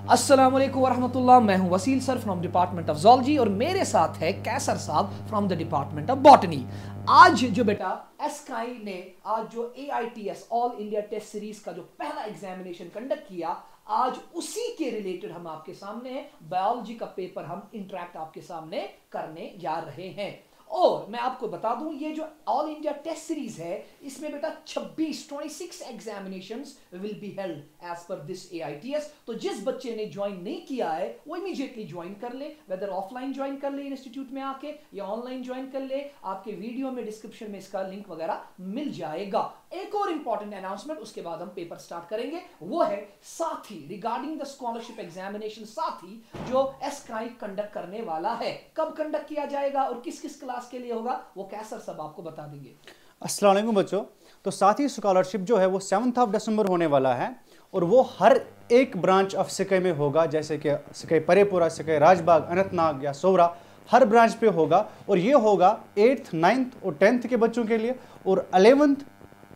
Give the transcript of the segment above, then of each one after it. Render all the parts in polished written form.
अस्सलाम वालेकुम वरहमतुल्लाह। मैं हूं Wasil sir from department of zoology और मेरे साथ है Kaiser Sahab from the department of botany. आज जो बेटा एसकाई ने आज जो AITS all India test series का जो पहला एग्जामिनेशन कंडक्ट किया, आज उसी के रिलेटेड हम आपके सामने हैं। बायोलॉजी का पेपर हम इंटरैक्ट आपके सामने करने जा रहे हैं। और मैं आपको बता दूं, ये जो ऑल इंडिया टेस्ट सीरीज है इसमें बेटा 26 examinations will be held as per this AITS। तो जिस बच्चे ने ज्वाइन नहीं किया है वो इमीडिएटली ज्वाइन कर ले, वेदर ऑफलाइन ज्वाइन कर ले इंस्टीट्यूट में आके या ऑनलाइन ज्वाइन कर ले। आपके वीडियो में डिस्क्रिप्शन में इसका लिंक वगैरह मिल जाएगा। एक और इंपॉर्टेंट अनाउंसमेंट, उसके बाद हम पेपर स्टार्ट करेंगे, वो है साथी रिगार्डिंग द स्कॉलरशिप एग्जामिनेशन। साथी जो एसकाई कंडक्ट करने वाला है, कब कंडक्ट किया जाएगा और किस किस क्लास के लिए होगा, वो कैसर सब आपको बता देंगे। अस्सलाम वालेकुम बच्चों। तो साथी स्कॉलरशिप जो है वो 7 दिसंबर होने वाला है और वो हर एक ब्रांच ऑफ सिकै में होगा, जैसे कि सिकै परेपुरा, सिकै राजबाग, अनंतनाग या सोवरा, हर ब्रांच पे होगा। और ये होगा 8th, 9th और 10th के बच्चों के लिए, और 11th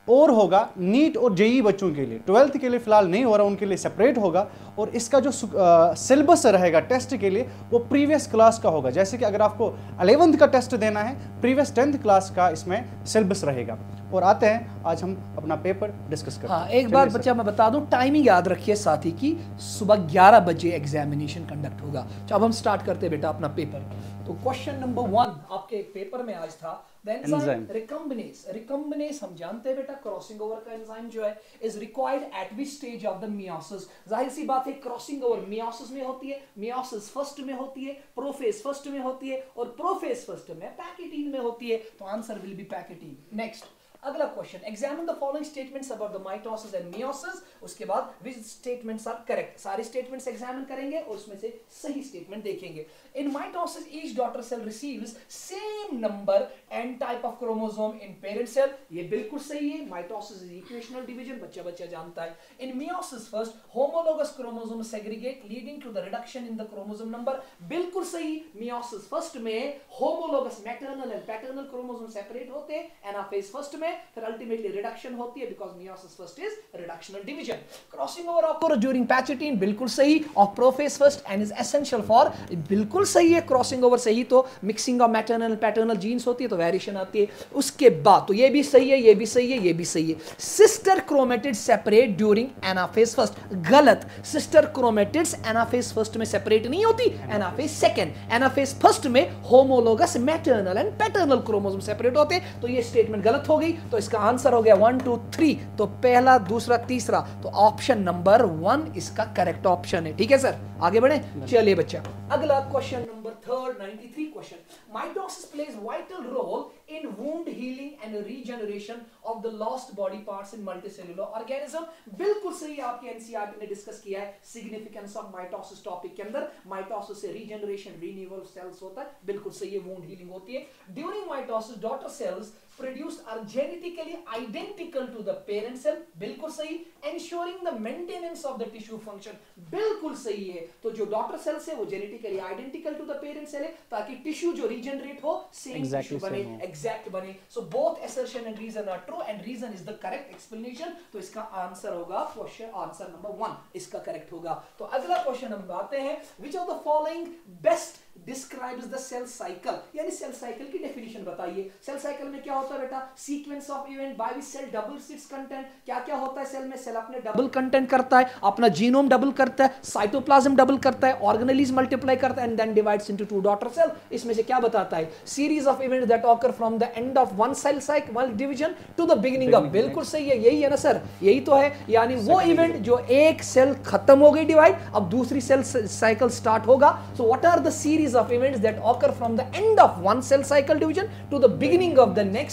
और होगा नीट और JEE बच्चों के लिए। 12th के लिए फिलहाल नहीं हो रहा, उनके लिए सेपरेट होगा। और इसका जो सिलेबस रहेगा टेस्ट के लिए वो प्रीवियस क्लास का होगा। जैसे कि अगर आपको 11th का टेस्ट देना है, प्रीवियस 10th क्लास का इसमें सिलेबस रहेगा। और आते हैं आज हम अपना पेपर डिस्कस करते हैं। हाँ, एक बार बच्चा मैं बता दूं, टाइमिंग याद रखिए साथी की, सुबह 11 बजे एग्जामिनेशन कंडक्ट होगा। तो अब हम स्टार्ट करते हैं बेटा अपना पेपर। तो क्वेश्चन नंबर 1 आपके पेपर में आज था द एंजाइम रिकम्बिनेस। रिकम्बिनेस हम जानते हैं बेटा, क्रॉसिंग ओवर का एंजाइम जो है is required at which stage of the meiosis. जाहिर सी बात है, क्रॉसिंग ओवर मियोसिस में होती है, मियोसिस फर्स्ट में होती है, प्रोफेज फर्स्ट में होती है और प्रोफेज फर्स्ट में पैकेटीन में होती है। तो answer will be pachytene. Next अगला question, examine the following statements about the mitosis and meiosis. उसके बाद विच स्टेटमेंट्स आर करेक्ट। सारे स्टेटमेंट्स एग्जामिन करेंगे और उसमें से सही स्टेटमेंट देखेंगे। In mitosis each daughter cell receives same number and type of chromosome in parent cell. ये बिल्कुल सही है। माइटोसिस इज इक्वेशनल डिवीजन, बच्चा बच्चा जानता है। In meiosis first homologous chromosome segregate leading to the reduction in the chromosome number. बिल्कुल सही। मियोसिस फर्स्ट में homologous maternal and paternal chromosome separate होते हैं, एनाफेज फर्स्ट में, फिर अल्टीमेटली रिडक्शन होती है because meiosis first is reductional division. Crossing over occur during pachytene, बिल्कुल सही। Of prophase first and is essential for, बिल्कुल सही है। क्रॉसिंग ओवर से ही तो mixing of maternal paternal genes होती है, तो वेरिएशन आती है। उसके बाद तो ये भी सही है, ये भी सही है, ये भी सही है। Sister chromatid separate during anaphase first, गलत। सिस्टर क्रोमेटिड्स एनाफेज फर्स्ट में सेपरेट नहीं होती, एनाफेज सेकंड। एनाफेज फर्स्ट में homologous maternal and paternal chromosome separate होते हैं। तो ये स्टेटमेंट गलत हो गई। तो इसका आंसर हो गया 1 2 3। तो पहला, दूसरा, तीसरा, तो ऑप्शन नंबर 1 इसका करेक्ट ऑप्शन है। ठीक है सर, आगे बढ़े। चलिए बच्चा, अगला question number 3, 93 question. Mitosis plays vital role in wound healing and regeneration of the lost body parts in multicellular organism. बिल्कुल सही, आपके एनसीईआरटी ने डिस्कस किया है सिग्निफिकेंस ऑफ माइटोसिस टॉपिक के अंदर। माइटोसिस से रीजनरेशन, रीन्यूअल सेल्स होता है, बिल्कुल सही है, वुंड हीलिंग होती है। During mitosis daughter cells produced are genetically identical to the parent cell, बिल्कुल सही। ensuring the maintenance of the tissue function, बिल्कुल सही है। तो जो डॉटर सेल्स है वो genetically identical to the parent cell है, ताकि टिश्यू जो रीजनरेट हो सेम टिश्यू बने, एग्जैक्ट बने। So both assertion and reason are true and reason is the correct explanation। तो इसका आंसर होगा क्वेश्चन आंसर नंबर 1 इसका करेक्ट होगा। तो अगला क्वेश्चन हम आते हैं, which of the following best describes the cell cycle, यानी सेल साइकिल की डेफिनेशन बताइए। सेल साइकिल में क्या होता है बेटा, sequence of event by which cell doubles its content. क्या क्या होता है सेल में, सेल अपने डबल कंटेंट करता है, अपना जीनोम डबल करता है, साइटोप्लाज्म डबल करता है, ऑर्गेनेल्स मल्टीप्लाई करता है and then divides into 2 daughter cell. इसमें से क्या बताता है, series of events that occur from the end of one cell cycle, one division to the beginning of. बिल्कुल सही है, यही है ना सर, यही तो है। यानी वो इवेंट जो एक सेल खत्म हो गई डिवाइड, अब दूसरी सेल साइकिल स्टार्ट होगा। So what are the series of events that occur from the end of one cell cycle division to the beginning of the next.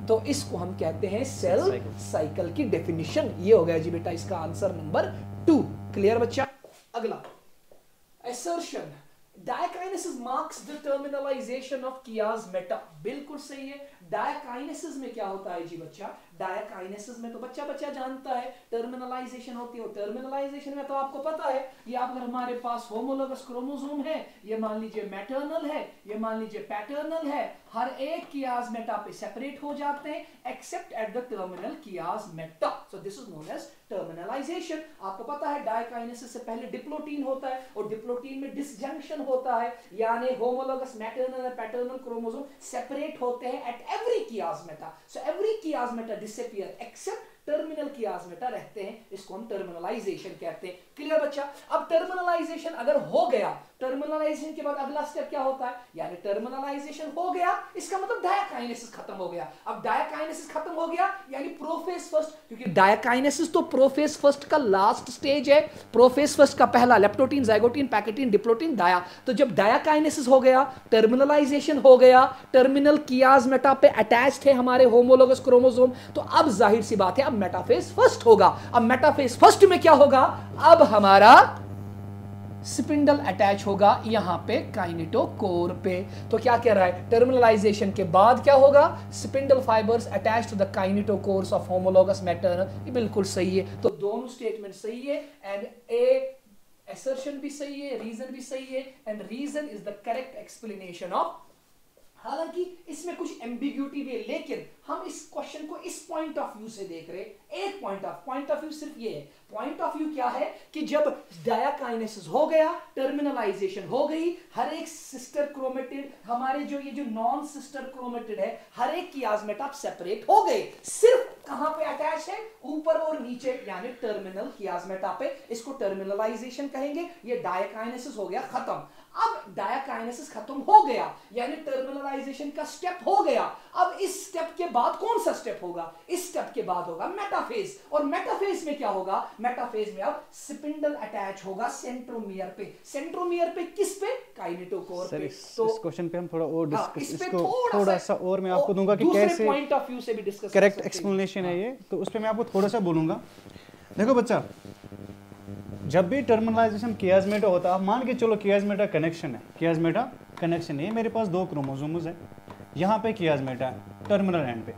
तो इसको हम कहते हैं सेल साइकिल की डेफिनेशन। ये हो गया जी बेटा इसका आंसर नंबर 2। क्लियर बच्चा। अगला assertion, diakinesis marks the terminalization of chiasmata. बिल्कुल सही है। डायकाइनेसिस में क्या होता है जी बच्चा, डायकाइनेसिस में तो बच्चा बच्चा जानता है टर्मिनलाइजेशन होती है। टर्मिनलाइजेशन में तो आपको पता है, ये अगर हमारे पास होमोलोगस क्रोमोसोम है, ये मान लीजिए मैटरनल है, ये मान लीजिए पैटर्नल है, हर एक कियाज़मेटा पे सेपरेट हो जाते हैं except at the terminal chiasmata. So this is known as terminalization. आपको पता है डायकाइनेसिस से पहले डिप्लोटीन होता है और डिप्लोटीन में डिसजंक्शन होता है, यानी होमोलोगस मैटरनल और पैटर्नल क्रोमोसोम सेपरेट होते हैं at every chiasmata. So every chiasmata disappear except terminal chiasmata रहते हैं, इसको हम टर्मिनलाइजेशन कहते हैं। क्लियर बच्चा? अब टर्मिनलाइजेशन अगर हो गया, टर्मिनलाइजेशन के बाद अगला स्टेप क्या होता है, यानी टर्मिनलाइजेशन हो गया इसका मतलब डायकाइनेसिस खत्म हो गया। अब डायकाइनेसिस खत्म हो गया यानी प्रोफेज फर्स्ट, क्योंकि डायकाइनेसिस तो प्रोफेज फर्स्ट का लास्ट स्टेज है। प्रोफेज फर्स्ट का पहला लेप्टोटीन, जाइगोटीन, पैकेटीन, डिप्लोटीन, डाया। तो जब डायकाइनेसिस हो गया, टर्मिनलाइजेशन हो गया, टर्मिनल कियाज़मेटा पे अटैच्ड है हमारे होमोलोगस क्रोमोसोम, तो अब जाहिर सी बात है अब मेटाफेज फर्स्ट होगा। अब मेटाफेज फर्स्ट में क्या होगा, अब हमारा स्पिंडल अटैच होगा यहां पे काइनेटोकोर पे। तो क्या कह रहा है, टर्मिनलाइजेशन के बाद क्या होगा, spindle fibres attach to the kinetochores of homologous maternal. ये बिल्कुल सही है, तो दोनों स्टेटमेंट सही है एंड ए assertion भी सही है, रीजन भी सही है, and reason is the correct explanation of. हालांकि इसमें कुछ एम्बिग्यूटी भी है, लेकिन हम इस क्वेश्चन को इस पॉइंट ऑफ व्यू से देख रहे हैं। एक पॉइंट ऑफ व्यू सिर्फ ये है। पॉइंट ऑफ व्यू क्या है कि जब डायकाइनेसिस हो गया, टर्मिनलाइजेशन हो गई, हर एक सिस्टर क्रोमेटिड, हमारे जो ये जो नॉन सिस्टर क्रोमेटिड है, हर एक कियाज़मेटा सेपरेट हो गए। सिर्फ कहां पे अटैच है, ऊपर और नीचे, यानी टर्मिनल कियाज़मेटा पे। इसको टर्मिनलाइजेशन कहेंगे। ये डायकाइनेसिस हो गया खत्म। अब डायकाइनेसिस खत्म हो गया यानी टर्मिनलाइजेशन का स्टेप हो गया। अब इस स्टेप के बाद कौन सा स्टेप होगा, इस स्टेप के बाद होगा मेटाफेज। और मेटाफेज में क्या होगा, मेटाफेज में अब स्पिंडल अटैच होगा सेंट्रोमियर पे। सेंट्रोमियर पे किस पे, काइनेटोकोर पे। तो इस क्वेश्चन पे हम थोड़ा और डिस्कस, इस पे इसको थोड़ा सा और मैं आपको दूंगा कि कैसे पॉइंट ऑफ व्यू से भी डिस्कस करेक्ट एक्सप्लेनेशन है ये, तो उस पे मैं आपको थोड़ा सा बोलूंगा। देखो बच्चा, जब भी टर्मिनलाइजेशन कियाज़मेटा होता है, आप मान के चलो कियाज़मेटा कनेक्शन है, कियाज़मेटा कनेक्शन है, मेरे पास दो क्रोमोसोम्स है, यहाँ पे कियाज़मेटा है टर्मिनल एंड पे।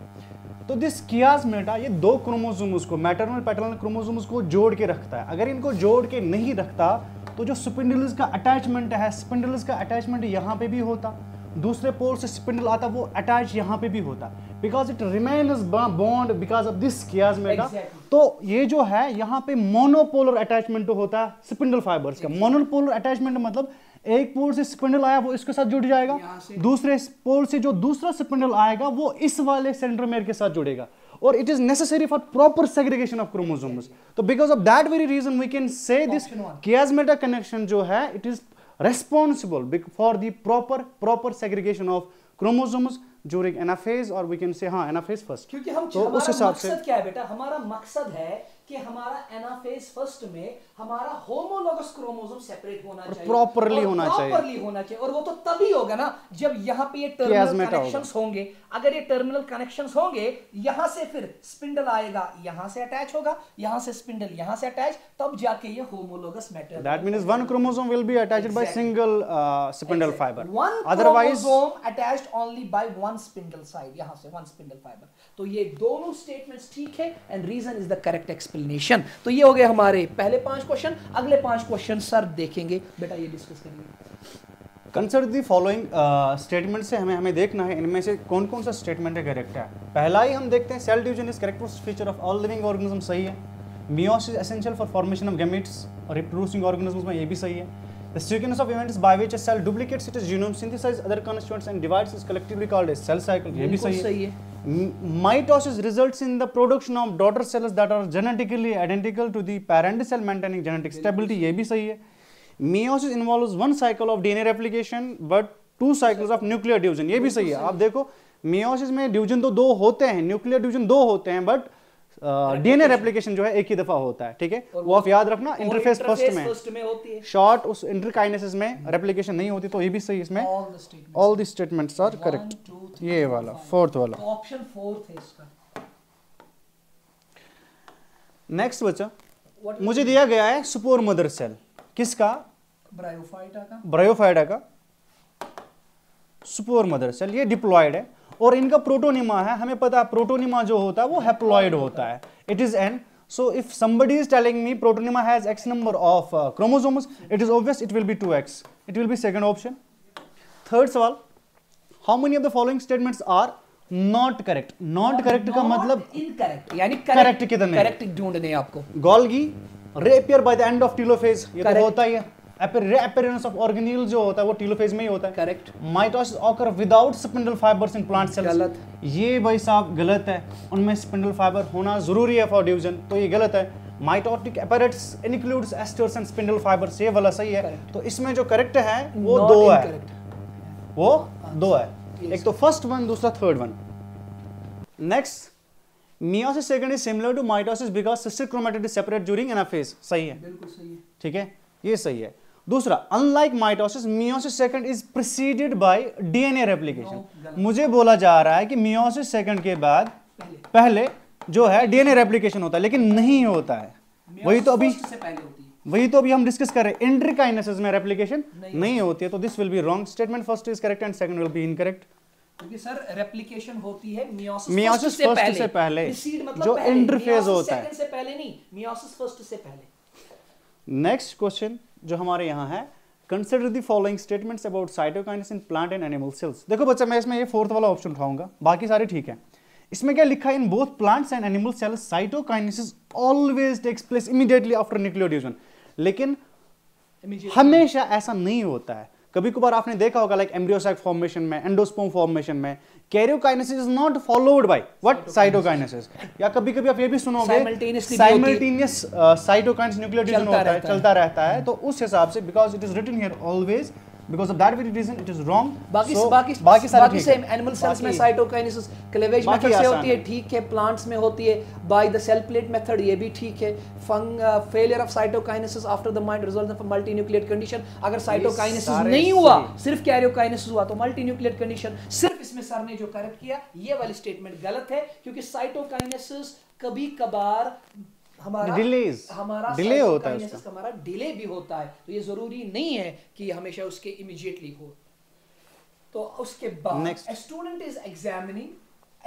तो दिस कियाज़मेटा ये दो क्रोमोसोम्स को, मैटरनल पैटर्नल क्रोमोसोम्स को जोड़ के रखता है। अगर इनको जोड़ के नहीं रखता तो जो स्पिंडल्स का अटैचमेंट है, स्पिंडल्स का अटैचमेंट यहाँ पे भी होता, दूसरे पोल से स्पिंडल आता, वो अटैच यहाँ पे भी होता, because it remains bond because of this chiasmata. तो ये जो है यहाँ पे मोनोपोलर अटैचमेंट होता है स्पिंडल फाइबर्स का। मोनोपोलर अटैचमेंट मतलब एक पोल से स्पिंडल आया वो इसके साथ जुड़ जाएगा, दूसरे पोल से जो दूसरा स्पिंडल आएगा वो इस वाले सेंट्रोमेयर के साथ जुड़ेगा, और it is necessary for proper segregation of chromosomes. तो because of that very reason we can say this chiasmata connection जो है it is responsible for the proper segregation of chromosomes during anaphase, or we can say हाँ anaphase first। क्योंकि हम तो उस हिसाब से क्या है बेटा, हमारा मकसद है कि हमारा एनाफेज फर्स्ट में हमारा होमोलोगस क्रोमोसोम सेपरेट होना चाहिए, प्रॉपर्ली होना चाहिए, और वो तो तभी होगा ना जब यहाँ पे ये टर्मिनल कनेक्शंस होंगे। अगर ये टर्मिनल कनेक्शंस होंगे, यहाँ से फिर स्पिंडल आएगा, यहाँ से अटैच होगा, यहाँ से स्पिंडल यहाँ से अटैच, तब जाके ये homologous matter. That means one chromosome will be attached by single spindle fibre, otherwise attached only by one spindle side, यहाँ से वन स्पिंडल फाइबर। तो ये दोनों स्टेटमेंट्स ठीक है and reason is the correct explanation. तो ये हो गए हमारे पहले 5 क्वेश्चन। अगले 5 क्वेश्चन सर देखेंगे, बेटा ये डिस्कस करेंगे। कंसिडर द फॉलोइंग स्टेटमेंट से हमें देखना है इनमें से कौन कौन सा स्टेटमेंट है करेक्ट है। पहला ही हम देखते हैं, cell division is characteristic feature of all living organism, सही है। Meiosis essential for formation of gametes और रिप्रोड्यूसिंग ऑर्गेनिज्म्स में ये भी सही है। The sequence of events by which a cell duplicates its genome, synthesise other constituents and divides is collectively called as cell cycle, ये भी सही है। Mitosis results in the production of daughter cells that are genetically identical to the parent cell, maintaining genetic stability, ये भी सही है। Meiosis involves one cycle of DNA replication but 2 cycles of nuclear division, ये भी सही है। आप देखो meiosis में डिवीजन तो 2 होते हैं, न्यूक्लियर डिवीजन 2 होते हैं, बट डीएनए रेप्लिकेशन जो है एक ही दफा होता है, ठीक है। वो आप याद रखना, इंटरफेस फर्स्ट में होती है, शॉर्ट उस इंटरकाइनेसिस में रेप्लिकेशन नहीं होती, तो ये भी सही इसमें। All the statements are correct. ये वाला फोर्थ वाला ऑप्शन 4 है इसका। नेक्स्ट बच्चा, मुझे दिया गया है सुपोर मदर सेल, किसका, ब्रायोफाइटा का। ब्रायोफाइटा का सुपोर मदर सेल, ये डिप्लॉयड है और इनका प्रोटोनिमा है, हमें पता है प्रोटोनिमा जो होता है वो हैप्लॉइड होता है, it is an. So if somebody is telling me protonema has X number of chromosomes, it is obvious it will be 2X. It will be second option. Third सवाल, how many of the following statements are not correct? Not correct का मतलब incorrect, यानी correct कितने? correct ढूंढने हैं आपको. Golgi reappear by the end of telophase, ये तो होता ही है. Reappearance of organelle जो होता है वो टेलोफेज में ही होता है. Correct. Mitosis occur without spindle fibers in plant cells. गलत. ये भाई साहब गलत है, उनमें स्पिंडल फाइबर होना जरूरी है फॉर डिवीजन, तो ये गलत है. Mitotic apparatus includes esters and spindle fibers, ये वाला सही है. Correct. तो इसमें जो करेक्ट है वो Not दो है, incorrect. वो दो है. Yes. एक तो फर्स्ट वन, दूसरा third one. Next, meiosis second is similar to mitosis because sister chromatid is separate during anaphase. सही है, बिल्कुल सही है. ठीक है, ये सही है. दूसरा, unlike mitosis meiosis second is preceded bye DNA replication. मुझे बोला जा रहा है कि मियोसिस सेकंड के बाद पहले जो है डीएनए रेप्लिकेशन होता है, लेकिन नहीं होता है. वही तो अभी हम डिस्कस कर रहे हैं, इंटरकाइनेसिस में रेप्लिकेशन नहीं होती है, तो this will be wrong. Statement first is correct and second will be incorrect. क्योंकि सर रेप्लिकेशन होती है मियोसिस फर्स्ट से पहले, जो इंटरफेज होता है, सेकंड से पहले नहीं, मियोसिस फर्स्ट से पहले. नेक्स्ट क्वेश्चन जो हमारे यहाँ है, consider the following statements about cytokinesis in plant and animal sales. देखो बच्चा, मैं इसमें ये फोर्थ वाला ऑप्शन उठाऊंगा, बाकी सारे ठीक है. इसमें क्या लिखा है, in both plants and animal cells cytokinesis always takes place immediately after nucleodivision. लेकिन हमेशा ऐसा नहीं होता है. कभी कभार आपने देखा होगा लाइक एम्ब्रियोसाइक फॉर्मेशन में, एंडोस्पर्म फॉर्मेशन में, karyokinesis is not followed by what, cytokinesis. या कभी कभी आप ये भी सुनोगे साइमल्टेनियस साइटोकाइनेसिस न्यूक्लियोडिविजन होता है, चलता रहता है. तो उस हिसाब से because it is written here always, because of that very reason it is wrong. बाकी सेम एनिमल सेल्स में साइटोकाइनेसिस क्लेवेज मेथड से होती है, ठीक है. प्लांट्स में होती है by the cell plate method, ये भी ठीक है. Failure of cytokinesis after the might result of multi nucleate condition. अगर साइटोकाइनेसिस नहीं हुआ, सिर्फ कैरियोकाइनेसिस हुआ, तो मल्टी न्यूक्लिएट कंडीशन. सिर्फ इसमें सर ने जो करेक्ट किया, ये वाली स्टेटमेंट गलत है, क्योंकि साइटोकाइनेसिस कभी कभार हमारा डिले होता है, उसका हमारा डिले भी होता है, तो ये जरूरी नहीं है कि हमेशा उसके इमीडिएटली हो. तो उसके बाद a student is examining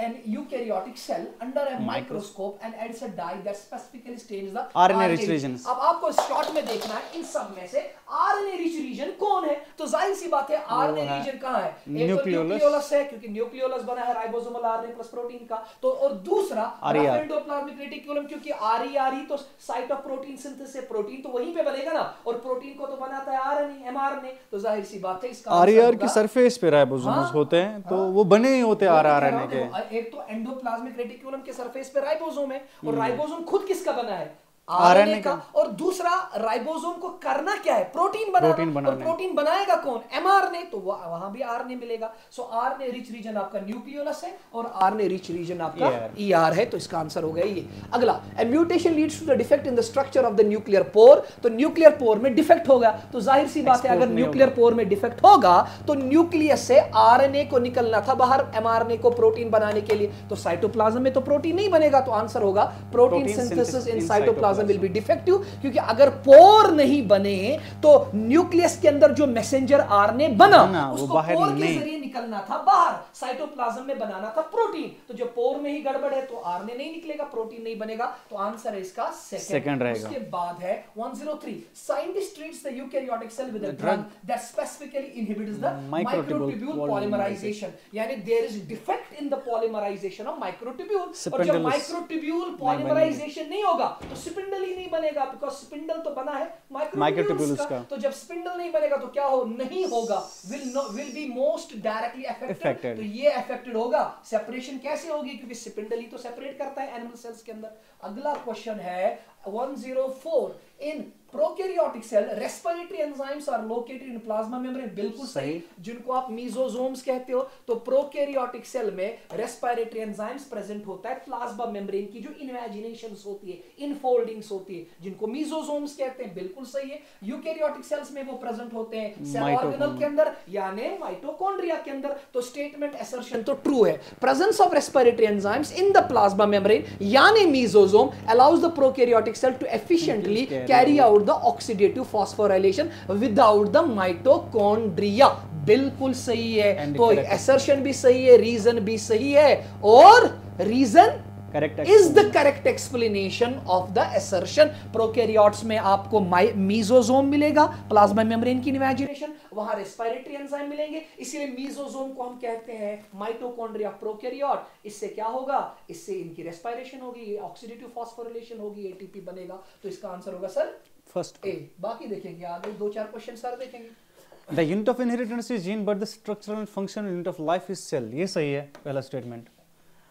an eukaryotic cell under a microscope and adds a dye that specifically stains the RNA rich regions. अब आपको शॉर्ट में देखना है इन सब में से RNA rich region कौन है. तो जाहिर सी बात है RNA region कहाँ है, एक तो न्यूक्लियोलस है, क्योंकि न्यूक्लियोलस बना है राइबोसोमल RNA प्लस प्रोटीन का. तो और दूसरा एंडोप्लाज्मिक रेटिकुलम, क्योंकि RE तो site of protein synthesis, protein तो वहीं पे बनेगा ना, और प्रोटीन को तो बनाता है RNA mRNA. तो जाहिर सी बात है इसका RER की सरफेस पे राइबोसोम्स होते हैं, तो वो बने ही होते हैं RNA के. एक तो एंडोप्लाज्मिक रेटिकुलम के सरफेस पे राइबोसोम है, और राइबोसोम खुद किसका बना है, आरएनए का. और दूसरा राइबोसोम को करना क्या है, प्रोटीन बनाना. और प्रोटीन बनाएगा कौन, एमआरएनए. तो वहां भी आरएनए मिलेगा. सो आरएनए रिच रीजन आपका न्यूक्लियोलस है, और आरएनए रिच रीजन आपका ईआर है. तो इसका आंसर हो गया ये. अगला, a mutation leads to the defect in the structure of the nuclear pore. तो न्यूक्लियर पोर में डिफेक्ट होगा, तो जाहिर सी बात है अगर न्यूक्लियर पोर में डिफेक्ट होगा तो न्यूक्लियस से आरएनए को निकलना था बाहर एमआरएनए को प्रोटीन बनाने के लिए. तो साइटोप्लाज्म में तो प्रोटीन नहीं बनेगा, तो आंसर होगा protein synthesis in cytoplasm will be defective. क्योंकि अगर पोर नहीं बने तो न्यूक्लियस के अंदर जो मैसेंजर आरएनए बना उसको पोर के जरिए निकलना था बाहर, साइटोप्लाज्म में बनाना था प्रोटीन. तो जो पोर में ही गड़बड़ है तो आरएनए नहीं निकलेगा, प्रोटीन नहीं बनेगा. तो आंसर है इसका सेकंड रहेगा. उसके बाद है 103, scientist treats the eukaryotic cell with a drug that specifically inhibits the microtubule polymerization. यानी there is defect in the polymerization of microtubule. और जब माइक्रोट्यूब्यूल पॉलीमराइजेशन नहीं होगा तो स्पिंडल ही नहीं बनेगा, बिकॉज़ स्पिंडल तो बना है माइक्रोट्यूब्यूल्स का. तो जब स्पिंडल नहीं बनेगा तो क्या हो, नहीं होगा, will be most directly affected. तो ये अफेक्टेड होगा. सेपरेशन कैसे होगी, क्योंकि स्पिंडल ही तो सेपरेट करता है एनिमल सेल्स के अंदर. अगला क्वेश्चन है 104, in prokaryotic cell respiratory enzymes are located in plasma membrane. बिल्कुल सही. जिनको आप मीजोसोम्स कहते हो, तो प्रोकैरियोटिक सेल में रेस्पिरेटरी एंजाइम्स प्रेजेंट होता है प्लाज्मा मेम्ब्रेन की जो इनवेजिनेशंस होती है, इनफोल्डिंग्स होती है, जिनको मीजोसोम्स कहते हैं. बिल्कुल सही है. यूकैरियोटिक सेल्स में वो प्रेजेंट होते हैं सेल ऑर्गेनल के अंदर, यानी माइटोकॉन्ड्रिया के अंदर. तो स्टेटमेंट असर्शन तो ट्रू है. Presence of respiratory enzymes in the plasma membrane यानी mesosome allows the prokaryotic cell to efficiently carry out the oxidative phosphorylation without the mitochondria. बिल्कुल सही है। And तो correct assertion भी सही है, रीजन भी सही है, और reason correct is the correct explanation of the assertion। Prokaryotes में आपको मीजोजोम मिलेगा, प्लाज्मा मेम्ब्रेन की इमेजिनेशन, वहां रेस्पिरेटरी एंजाइम मिलेंगे, इसीलिए मीजोजोम को हम कहते हैं माइटोकॉन्ड्रिया ऑफ प्रोकैरियोट। इससे क्या होगा, इससे इनकी रेस्पिरेशन होगी, ऑक्सीडेटिव फॉस्फोरिलेशन होगी, एटीपी बनेगा। तो इसका आंसर होगा सर फर्स्ट ए। बाकी देखेंगे आगे 2-4 क्वेश्चन सर देखेंगे। The unit of inheritance is gene but the structural and functional unit of life is cell. ये सही है पहला statement.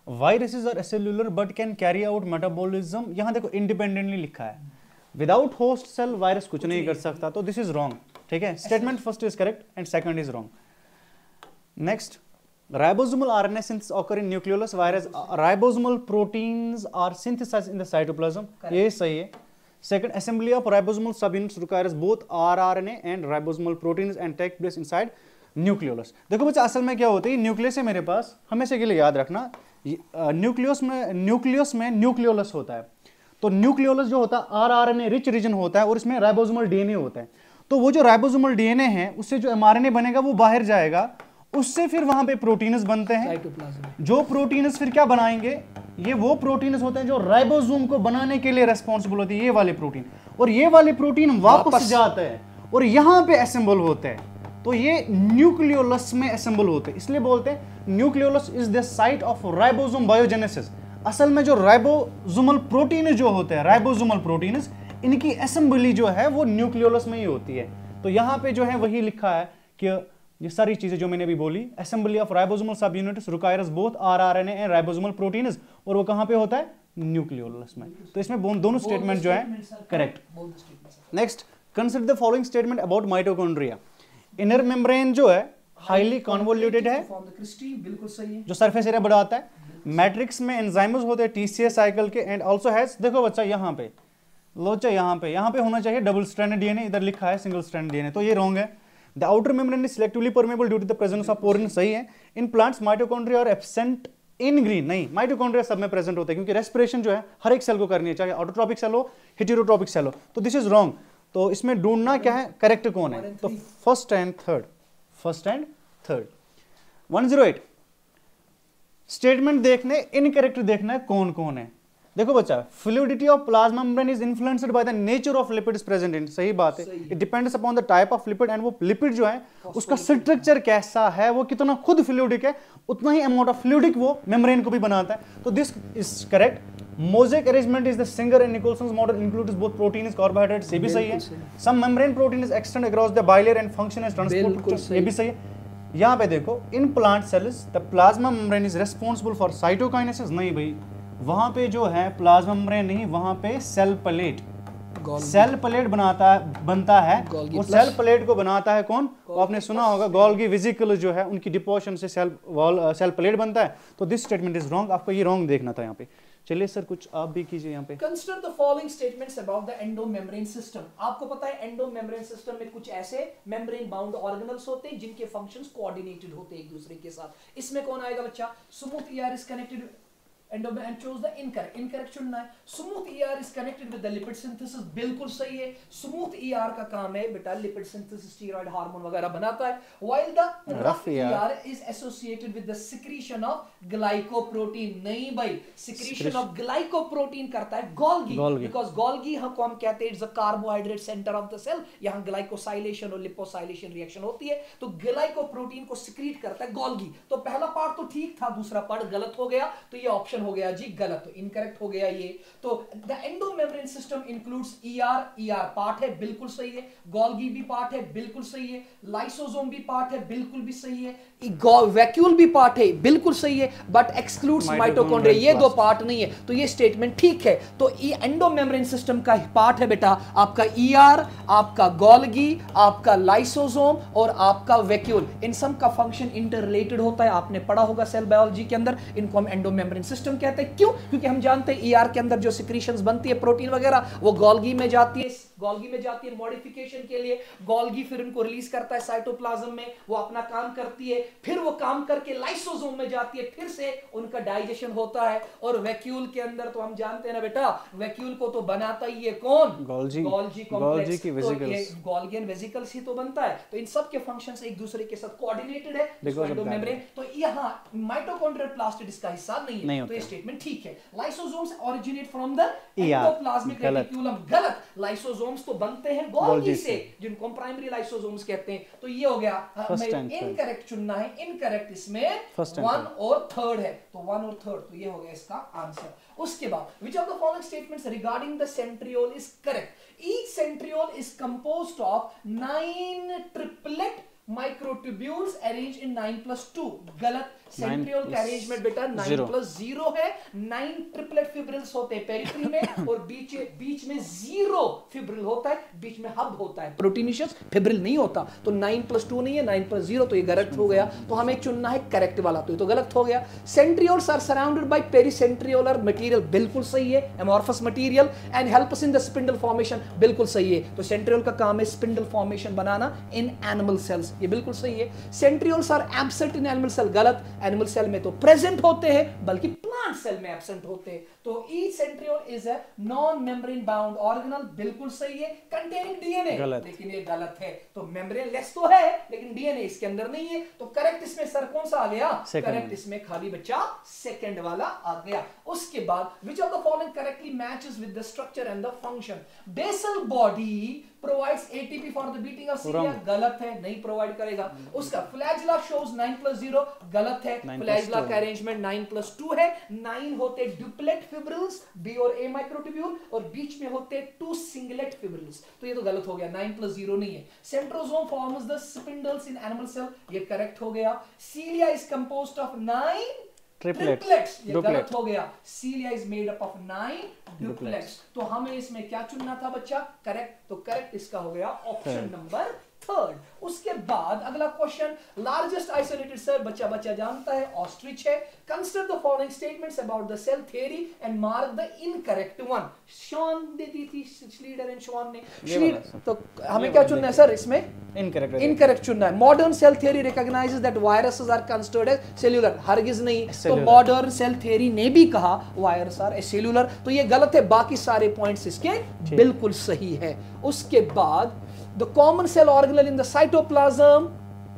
Viruses are acellular but can carry out metabolism. यहां देखो इंडिपेंडेंटली लिखा है, विदाउट होस्ट सेल वायरस कुछ नहीं कर सकता, तो दिस इज रॉन्ग। ठीक है, statement first is correct and second is wrong. Next, ribosomal RNA synthesis occur in nucleolus whereas ribosomal proteins are synthesized in the cytoplasm। ये सही है। Second, assembly of ribosomal subunits requires both rRNA and ribosomal proteins and take place inside nucleolus। देखो बच्चा, असल में क्या होता है, न्यूक्लियस है मेरे पास, हमेशा के लिए याद रखना, न्यूक्लियस में न्यूक्लियोलस होता है। तो न्यूक्लियोलस जो होता है rRNA रिच रीजन होता है और इसमें राइबोसोमल डीएनए होता है। तो वो जो राइबोसोमल डीएनए है उससे जो एमआरएनए बनेगा वो बाहर जाएगा, उससे फिर वहां पे प्रोटीन्स बनते हैं। जो प्रोटीन्स फिर क्या बनाएंगे, ये वो प्रोटीन्स होते हैं जो राइबोसोम को बनाने के लिए रेस्पॉन्सिबल होती है, ये वाले प्रोटीन, और ये वाले प्रोटीन वापस जाते हैं और यहां पे असेंबल होते हैं। तो ये न्यूक्लियोलस में असेंबल होते हैं, इसलिए बोलते हैं nucleolus is the site of ribosome biogenesis. असल में जो राइबोसोमल प्रोटीन जो होते हैं, राइबोसोमल प्रोटीन, इनकी असेंबली जो है वो न्यूक्लियोलस में ही होती है। तो यहां पे जो है वही लिखा है कि ये सारी चीजें जो मैंने अभी बोली, असेंबली ऑफ राइबोसोमल सब units requires both rRNA and ribosomal proteins, और वो कहां पे होता है, न्यूक्लियोलस में। तो इसमें दोनों स्टेटमेंट जो है correct. Next, consider the following statement about mitochondria. Inner membrane जो है हाईली कॉन्वोल्यूटेड है, बिल्कुल सही है, जो सरफेस एरिया बढ़ाता है। मैट्रिक्स में एंजाइम्स होते हैं टीसीएस साइकिल के, एंड आल्सो हैज, देखो बच्चा यहाँ पे लोचा, यहाँ पे होना चाहिए डबल स्ट्रैंडेड डीएनए, इधर लिखा है सिंगल स्ट्रैंड डीएनए, तो ये रॉन्ग है। The outer membrane is selectively permeable due to the presence of porin, सही है। In plants mitochondria are absent in green, नहीं, माइटोकॉन्ड्रिया सब में प्रेजेंट होते हैं, क्योंकि रेस्पिरेशन जो है हर एक सेल को करनी है, चाहे ऑटोट्रोपिक सेल हो, हेटेरोट्रोपिक सेल हो, तो दिस इज रॉन्ग। तो इसमें ढूंढना क्या है, करेक्ट कौन है, तो फर्स्ट एंड थर्ड। 108 स्टेटमेंट देखने, इनकरेक्ट देखना है कौन कौन है। देखो बच्चा, fluidity of plasma membrane is influenced by the nature of lipids present in, सही बात है, it depends upon the type of lipid, and वो लिपिड जो है उसका स्ट्रक्चर कैसा है, वो कितना खुद फ्लूइडिक है, उतना ही अमाउंट ऑफ फ्लूइडिक वो मेम्ब्रेन को भी बनाता है, तो this is correct. Mosaic arrangement is the Singer and Nicholson's model, includes both proteins, carbohydrates, ये भी सही है। Some membrane proteins extend across the bilayer and function as transport, ये भी सही है। यहाँ पे देखो, in plant cells the plasma membrane is responsible for cytokinesis, नहीं भाई, वहां पे जो है प्लाज्मा मेम्ब्रेन नहीं, वहां पे सेल प्लेट, सेल प्लेट बनता है, वो सेल प्लेट को बनाता है कौन, आपने सुना होगा गोल्गी वेसिकल जो है उनकी डिपोजिशन से सेल प्लेट बनता है। तो दिस स्टेटमेंट इज रॉन्ग, आपको ये रॉन्ग देखना था यहाँ पे। चलिए सर कुछ आप भी कीजिए यहाँ पे। Consider the following statements about the endomembrane system. आपको पता है एंडोमेम्ब्रेन सिस्टम में कुछ ऐसे मेम्ब्रेन बाउंड ऑर्गेनल्स होते हैं जिनके फंक्शंस कोऑर्डिनेटेड होते हैं एक दूसरे के साथ। इसमें कौन आएगा बच्चा, smooth ER is connected and choose the incorrect चुनना है। Smooth ER is connected with the lipid synthesis, बिल्कुल सही है। स्मूथ ER का काम है बेटा लिपिड सिंथेसिस, स्टीरॉयड हार्मोन वगैरह बनाता है, while the rough ER is associated with the secretion of glycoprotein, नहीं भाई, secretion of glycoprotein करता है Golgi, because Golgi को हम कहते हैं it's the carbohydrate center of the cell, यहाँ glycosylation और liposylation reaction होती है, तो glycoprotein को secrete करता है Golgi। तो पहला पार्ट तो ठीक था, दूसरा पार्ट गलत हो गया, तो ये ऑप्शन हो गया जी गलत, तो इनकरेक्ट हो गया ये। तो the endomembrane system includes ER part है, बिल्कुल सही है। गोल्गी भी पार्ट है, बिल्कुल सही है। लाइसोसोम भी पार्ट है, बिल्कुल भी सही है। वैक्यूल भी पार्ट है, बिल्कुल सही है, बट एक्सक्लूड्स माइटोकॉन्ड्रिया, ये दो पार्ट नहीं है, तो ये स्टेटमेंट ठीक है। तो ये एंडोमेम्ब्रेन सिस्टम का पार्ट है बेटा आपका ER, आपका गोल्गी, आपका लाइसोसोम और आपका वैक्यूल, इन सब का फंक्शन इंटर रिलेटेड होता है, आपने पढ़ा होगा सेल बायोलॉजी के अंदर। इनको हम एंडोमेम्ब्रेन सिस्टम कहते हैं, क्यों, क्योंकि हम जानते हैं ER के अंदर जो सिक्रीशंस बनती है प्रोटीन वगैरह वो गोल्गी में जाती है, गोल्गी में जाती है मॉडिफिकेशन के लिए, गोल्गी फिर उनको रिलीज करता है साइटोप्लाज्म में, वो अपना काम करती है, फिर वो काम करके लाइसोसोम में जाती है, फिर से उनका डाइजेशन होता है। और वैक्यूल के अंदर तो हम जानते हैं ना बेटा, वैक्यूल को तो बनाता ही है कौन? Golgi complex. की वेसिकल्स, तो गोल्गी एंड वेसिकल्स ही तो बनता है। तो इन सब के फंक्शंस एक दूसरे के साथ कोऑर्डिनेटेड है मेम्ब्रेन। तो यहां माइटोकॉन्ड्रियल प्लास्टिड इसका हिस्सा नहीं है, तो ये स्टेटमेंट ठीक है। Lysosomes originate from the endoplasmic reticulum, गलत। लाइसोसोम्स तो बनते हैं गोल्गी से, जिनको हम प्राइमरी लाइसोसोम्स कहते हैं। तो ये हो गया, हमें इनकरेक्ट चुनना है, इनकरेक्ट इसमें 1 और 3 है, तो 1 और 3, तो ये हो गया इसका आंसर। उसके बाद which of the following statements regarding the centriole is correct? Each centriole is composed of 9 triplet microtubules arranged in 9+2, गलत। सेंट्रियोल का अरेंजमेंट बेटा 9+0 है। 9 ट्रिपलेट फिब्रिल्स होते हैं पेरिफेरी में, और बीच में 0 फिब्रिल होता है, बीच में हब होता है, प्रोटीनिशियस फिब्रिल नहीं होता। तो 9+2 नहीं है, 9+0, तो ये गलत हो गया। तो हमें चुनना है करेक्ट वाला, तो ये तो गलत हो गया। Centrioles are surrounded by pericentriolar material, बिल्कुल सही है, amorphous material, and help us in the spindle formation, बिल्कुल सही है। तो सेंट्रियोल का काम है स्पिंडल फॉर्मेशन बनाना इन एनिमल सेल्स, ये बिल्कुल सही है। Centrioles are absent in animal cell, गलत। एनिमल सेल में तो प्रेजेंट होते हैं, बल्कि प्लांट सेल में एब्सेंट होते हैं। तो each centriole is a non membrane bound organelle, बिल्कुल सही है। कंटेनिंग डीएनए, लेकिन ये गलत है। तो मेम्ब्रेन लेस तो है, लेकिन डीएनए इसके अंदर नहीं है। तो करेक्ट इसमें सर कौन सा आ गया? करेक्ट इसमें खाली बच्चा सेकंड वाला आ गया। उसके बाद which of the following correctly matches with the structure and the function? Basal body provides ATP for the beating of cilia, गलत है, नहीं प्रोवाइड करेगा। उसका flagella shows 9+0, गलत है। flagella का अरेंजमेंट 9+2 है। 9 होते डुप्लेट फिब्रिल्स, B और A माइक्रोट्यूब्यूल, और बीच में होते 2 सिंगलेट फिब्रिल्स, तो ये तो गलत हो गया, 9+0 नहीं है। Centrosome forms the spindles in animal cell, ये करेक्ट हो गया। cilia is composed of 9 triplets, ये गलत हो गया। cilia is made up of 9 duplets। तो हमें इसमें क्या चुनना था बच्चा? करेक्ट। तो करेक्ट इसका हो गया ऑप्शन नंबर 3। उसके बाद अगला क्वेश्चन, लार्जेस्ट आइसोलेटेड सेल, बच्चा जानता है ऑस्ट्रिच है। Consider the following statements about the cell theory and mark the incorrect one. Schwann दे दी थी श्लीडर एंड शॉन ने, तो हमें क्या चुनना है सर? इसमें इनकरेक्ट चुनना है। Modern cell theory recognises that viruses are considered as cellular, हरगिज नहीं। तो मॉडर्न सेल थ्योरी ने भी कहा वायरस आर सेल्यूलर, तो ये गलत है। बाकी सारे पॉइंट्स इसके बिल्कुल सही है। उसके बाद the common cell organelle in the cytoplasm,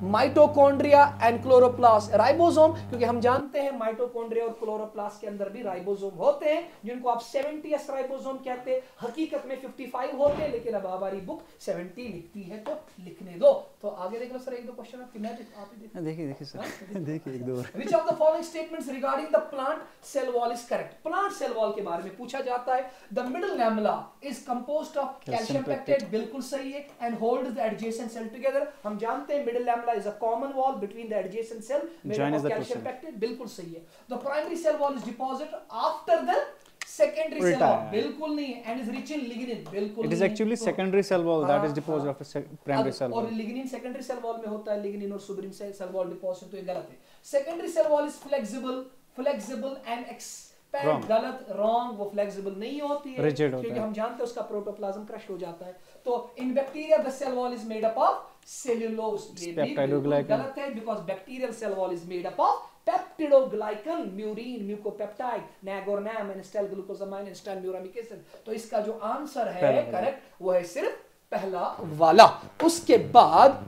mitochondria and chloroplast, ribosome, क्योंकि हम जानते हैं माइटोकॉन्ड्रिया और क्लोरोप्लास्ट के अंदर भी राइबोसोम होते हैं, जिनको आप 70s राइबोसोम कहते हैं। हकीकत में 55 होते हैं, लेकिन अब हमारी बुक 70 लिखती है, तो लिखने दो। तो आगे देख लो सर, एक दो क्वेश्चन आपकी, मैं आप ही देखिए सर, देखिए एक दो। Which of the following statements regarding the plant cell wall is correct? Plant cell wall के बारे में पूछा जाता है। The middle lamella is composed of calcium peptide, बिल्कुल सही है, and holds the adjacent cell together। हम जानते हैं middle lamella is a common wall between the adjacent cell made up of calcium peptide, बिल्कुल सही है। The primary cell wall is deposited after the secondary cell wall, बिल्कुल नहीं है, and is rich in lignin, बिल्कुल। It is actually secondary cell wall that is deposited after primary cell wall। और lignin secondary cell wall में होता है, lignin और suberin cell wall deposit, तो ये गलत है। Secondary cell wall is flexible and expand, गलत, wrong, वो flexible नहीं होती है, क्योंकि हम जानते हैं उसका प्रोटोप्लाज्म क्रश हो जाता है। तो in bacteria the cell wall is made up of cellulose, ये भी गलत है, because bacterial cell wall is made up of peptidoglycan, murine, mucopeptide, nagoram, and glucosamine, and muramic acid। तो इसका जो आंसर है करेक्ट वो है सिर्फ पहला वाला। उसके बाद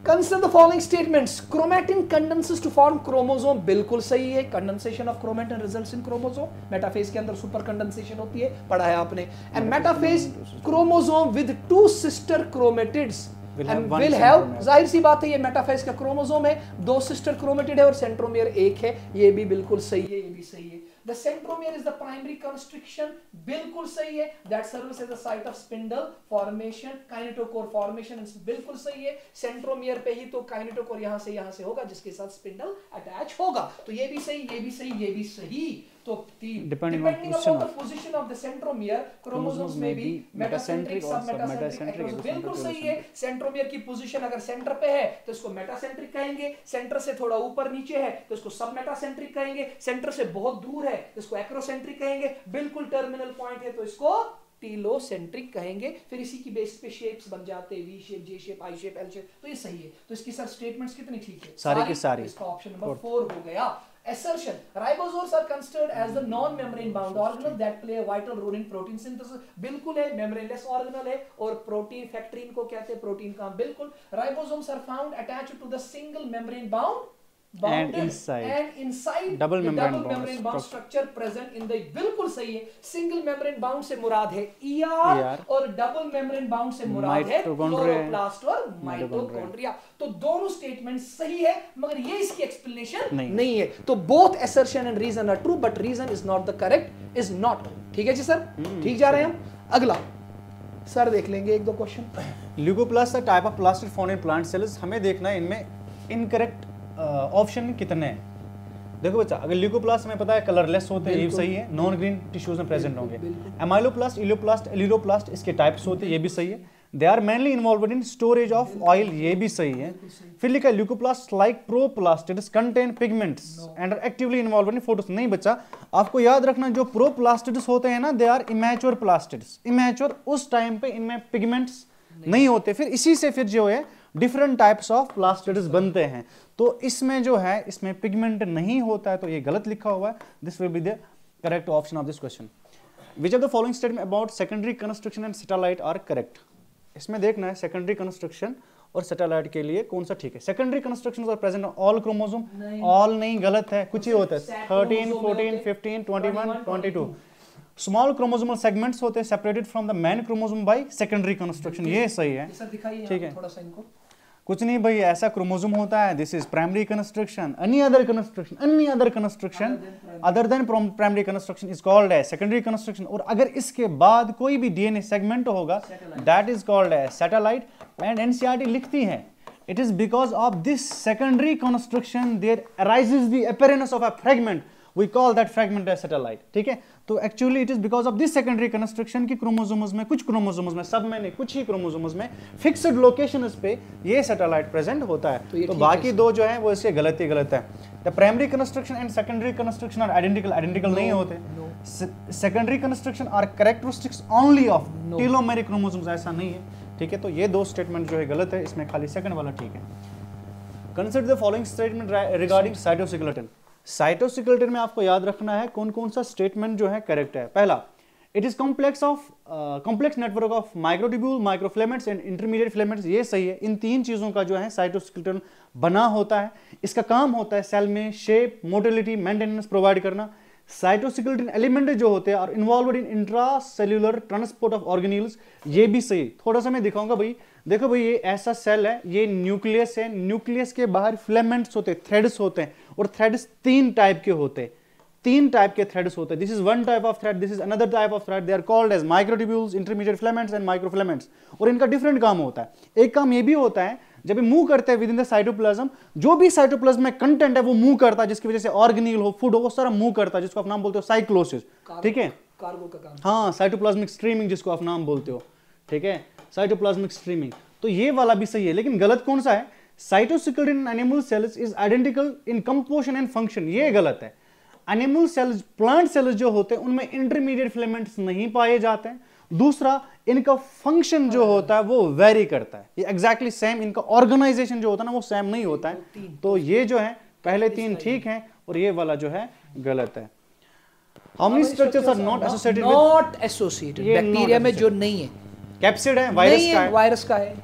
Consider the following statements. Chromatin condenses to form chromosome, बिल्कुल सही है। Condensation of chromatin results in chromosome। Metaphase के अंदर super condensation होती है, पढ़ा है आपने। And metaphase chromosome with 2 sister chromatids will have, जाहिर सी बात है ये मेटाफेज का क्रोमोसोम है, 2 सिस्टर क्रोमेटिड है और सेंट्रोमियर 1 है, ये भी बिल्कुल सही है, ये भी सही है। The centromere is the primary constriction, बिल्कुल सही है, that serves as the site of spindle formation, kinetochore formation, बिल्कुल सही है। सेंट्रोमियर पे ही तो काइनेटोकोर यहाँ से होगा, जिसके साथ स्पिंडल अटैच होगा, तो ये भी सही, ये भी सही, ये भी सही। तो depending upon the position of the centromere, chromosomes may be metacentric, submetacentric, बिल्कुल सही है। सेंट्रोमियर की पोजीशन अगर सेंटर पे है तो इसको मेटासेंट्रिक कहेंगे, सेंटर से थोड़ा ऊपर नीचे है तो इसको सबमेटासेंट्रिक कहेंगे, सेंटर से बहुत दूर है तो इसको एक्रोसेंट्रिक कहेंगे, बिल्कुल टर्मिनल पॉइंट है तो इसको टीलोसेंट्रिक कहेंगे, फिर इसी की बेस पे शेप्स बन जाते हैं, वी शेप, जे शेप, आई शेप, एल शेप, तो ये सही है। तो इसकी सर स्टेटमेंट्स कितनी ठीक है? सारी की सारी। इसका ऑप्शन नंबर 4 हो गया। Assertion: Ribosomes are considered as the non-membrane bound organelle that play a vital role in protein synthesis. बिल्कुल है, membrane-less organelle है, और प्रोटीन फैक्ट्री इनको कहते हैं, प्रोटीन का बिल्कुल। Ribosomes are found attached to the single membrane bound and inside double the membrane bound structure present in the, बिल्कुल सही है। सिंगल मेम्ब्रेन बाउंड से मुराद है ER और डबल मेम्ब्रेन बाउंड से मुराद है क्लोरोप्लास्ट और माइटोकॉन्ड्रिया। तो दोनों स्टेटमेंट सही है, मगर ये इसकी एक्सप्लेनेशन नहीं है। तो both assertion and reason are true, but reason is not the correct, is not। ठीक है जी सर, ठीक जा रहे हैं हम। अगला सर देख लेंगे एक दो question. Leucoplast type of plastid found in plant cells, हमें देखना है इनमें इनकरेक्ट ऑप्शन कितने हैं। देखो बच्चा, अगर ल्यूकोप्लास्ट हमें पता है कलरलेस होते हैं, ये भी सही है, नॉन ग्रीन टिश्यूज में प्रेजेंट होंगे। एमाइलोप्लास्ट, इलियोप्लास्ट, एलिलोप्लास्ट इसके टाइप्स होते हैं, ये भी सही है। They are mainly involved in storage of oil, ये भी सही है। फिर लिखा है leucoplast like proplastids contain pigments and are actively involved in photos. नहीं बच्चा, आपको याद रखना जो प्रोप्लास्टिड्स होते हैं ना, they are immature plastids. Immature उस टाइम पे इनमें पिगमेंट्स नहीं होते, फिर इसी से फिर जो है डिफरेंट टाइप्स ऑफ प्लास्टिड्स बनते हैं। तो इसमें जो है इसमें पिगमेंट नहीं होता है, तो ये गलत लिखा हुआ है। This will be the correct option of this question. Which of the following statement about secondary constriction and satellite are correct. इसमें देखना है सेकेंडरी कंस्ट्रक्शन और सैटेलाइट के लिए कौन सा ठीक है। Secondary constriction are present all chromosome, all नहीं, गलत है, कुछ ही होता है। 13, 14, 15, 21, 22 स्मॉल क्रोमोसोमल सेगमेंट्स होते हैं separated from the main chromosome by secondary constriction, ये सही है। ठीक है, थोड़ा सा इनको कुछ नहीं भाई, ऐसा क्रोमोसोम होता है, this is primary constriction. Any other constriction other than primary constriction is called as secondary constriction. और अगर इसके बाद कोई भी डीएनए सेगमेंट होगा, that is called as satellite. And NCERT लिखती है, it is because of this secondary constriction there arises the appearance of a fragment, we call that fragment as satellite। ठीक है, तो actually it is because of this secondary constriction की chromosomes में, कुछ chromosomes में, सब में नहीं, कुछ ही क्रोमोसोम्स में फिक्स्ड लोकेशंस पे ये सैटेलाइट प्रेजेंट होता है। तो बाकी दो जो है वो इससे गलत ही गलत है। The primary constriction and secondary constriction are identical नहीं होते। Secondary constriction are characteristics only of telomeric chromosomes, ऐसा नहीं है। ठीक है, तो ये दो स्टेटमेंट जो है गलत है, इसमें खाली सेकंड वाला ठीक है। Consider the following statement regarding cytoskeleton. Cytoskeleton में आपको याद रखना है कौन कौन सा स्टेटमेंट जो है करेक्ट है। पहला, it is complex network of microtubule, microfilaments and intermediate filaments, ये सही है। इन तीन चीजों का जो है साइटोस्केलेटन बना होता है। इसका काम होता है सेल में शेप, मोटिलिटी, मेंटेनेंस प्रोवाइड करना। साइटोस्केलेटन एलिमेंट जो होते हैं are involved in intracellular transport of organelles, ये भी सही। थोड़ा सा मैं दिखाऊंगा भाई, देखो भाई, ये ऐसा सेल है, ये न्यूक्लियस है, न्यूक्लियस के बाहर फिलामेंट्स होते हैं, थ्रेड्स होते हैं, और थ्रेड्स तीन टाइप के होते हैं, तीन टाइप के थ्रेड्स होते हैं। This is one type of thread, this is another type of thread, they are called as microtubules, intermediate filaments and microfilaments. और इनका डिफरेंट काम होता है। एक काम ये भी होता है, जब मूव करते हैं विद इन द साइटोप्लाज्म, जो भी साइटोप्लाज्म में कंटेंट है वो मूव करता है, जिसकी वजह से ऑर्गेनील हो, फूड हो, वो सारा मूव करता है, जिसको आप नाम बोलते हो साइक्लोसिस। ठीक है, कार्गो का काम। हाँ, साइटोप्लाज्मिक स्ट्रीमिंग जिसको आप नाम बोलते हो। ठीक है, साइटोप्लाज्मिक स्ट्रीमिंग, तो ये वाला भी सही है। लेकिन गलत कौन सा है? Cytoskeleton in animal sales is identical in composition and function, ये गलत है। एनिमल सेल्स, प्लांट सेल्स जो होते हैं उनमें इंटरमीडिएट फिलामेंट्स नहीं पाए जाते हैं। दूसरा, इनका फंक्शन जो होता है वो वेरी करता है, ये एग्जैक्टली सेम, इनका ऑर्गेनाइजेशन जो होता है ना वो सेम नहीं होता है। तो ये जो है पहले तीन ठीक है और ये वाला जो है गलत है। How many structures are not associated bacteria में जो नहीं है? कैप्सिड है, वायरस का है, वायरस का है।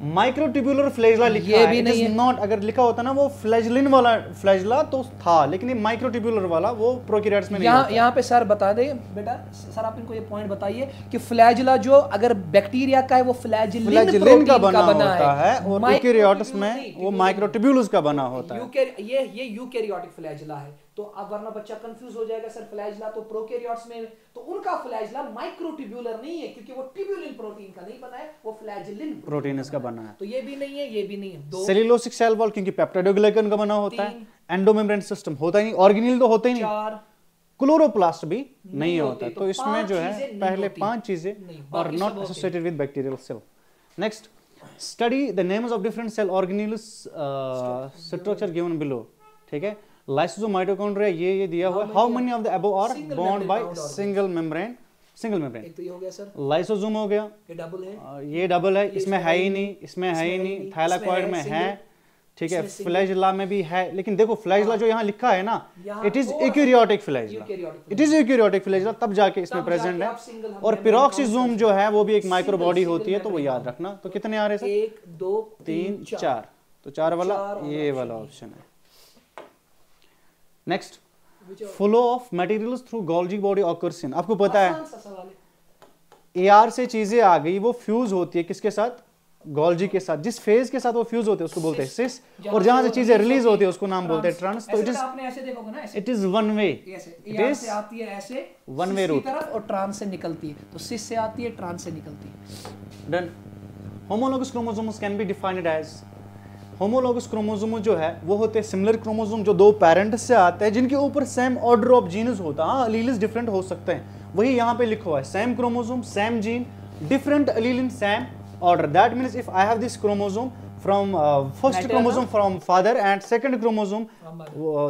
माइक्रोट्यूबुलर फ्लैजिला लिखा है, इट इज नॉट। अगर लिखा होता ना वो फ्लैजिलिन वाला फ्लैजिला तो था, लेकिन ये माइक्रोट्यूबुलर वाला वो प्रोकैरियोट्स में नहीं होता। यहाँ पे सर बता दे बेटा, सर आप इनको ये पॉइंट बताइए कि फ्लैजिला जो अगर बैक्टीरिया का है वो फ्लैजिलिन का बना होता है और प्रोकैरियोट्स में वो माइक्रोट्यूबुल्स का बना होता है। ये यूकैरियोटिक फ्लैजिला है। तो अब वरना बच्चा कंफ्यूज हो जाएगा, सर फ्लैजिला तो प्रोकैरियोट्स में, तो उनका फ्लैजिला माइक्रोट्यूबुलर नहीं है क्योंकि वो ट्यूबुलिन प्रोटीन का नहीं बना है, वो फ्लैजिलिन प्रोटीन इसका बना है। तो ये भी नहीं है, ये भी नहीं है। दो सेल्यूलोसिक सेल वॉल क्योंकि पेप्टाइडोग्लाइकन का बना होता है। एंडोमेम्ब्रेन सिस्टम होता ही नहीं, ऑर्गेनेल तो होते ही नहीं। चार, क्लोरोप्लास्ट भी नहीं होता। तो इसमें जो है पहले 5 चीजें और not associated with bacterial cell. Next, study the names of different cell organelles structure given below. ठीक है, लाइसोसोम, माइटोकॉन्ड्रिया, ये दिया हुआ है। How many of the above are bound by single membrane single membrane. एक तो ये हो गया सर, लाइसोसोम हो गया, ये डबल है, ये डबल है, इसमें है ही नहीं, इसमें है ही नहीं, थाइलाकॉइड में है, ठीक है, फ्लैजेला में भी है, लेकिन देखो फ्लैजेला जो यहाँ लिखा है ना, it is eukaryotic flagella, it is eukaryotic flagella, तब जाके इसमें प्रेजेंट है। और पेरोक्सिसोम जो है वो भी एक माइक्रो बॉडी होती है, तो वो याद रखना। तो कितने आ रहे सर? 1 2 3 4, तो 4 वाला ये वाला ऑप्शन है। Next, flow of materials through Golgi body occurs in, आपको पता है एआर से चीजें आ गई, वो फ्यूज होती है किसके साथ? गोल्जी के साथ। जिस फेज के साथ वो फ्यूज होते हैं उसको बोलते हैं सिस, और जहां से चीजें रिलीज होती है उसको नाम बोलते हैं ट्रांस। तो it is one way, it is आती है ऐसे वन वे रूट और ट्रांस से निकलती है, तो सिस से आती है, ट्रांस से निकलती है। Done. Homologous chromosomes can be defined as, homologous chromosome जो है वो होते हैं सिमिलर क्रोमोसोम जो दो पेरेंट से आते हैं, जिनके ऊपर सेम ऑर्डर ऑफ जीन्स होता है। हाँ, अलील्स डिफरेंट हो सकते हैं, वही यहाँ पे लिखा हुआ है, same chromosome same gene different allele in same order. That means if I have this chromosome from first chromosome from father and second chromosome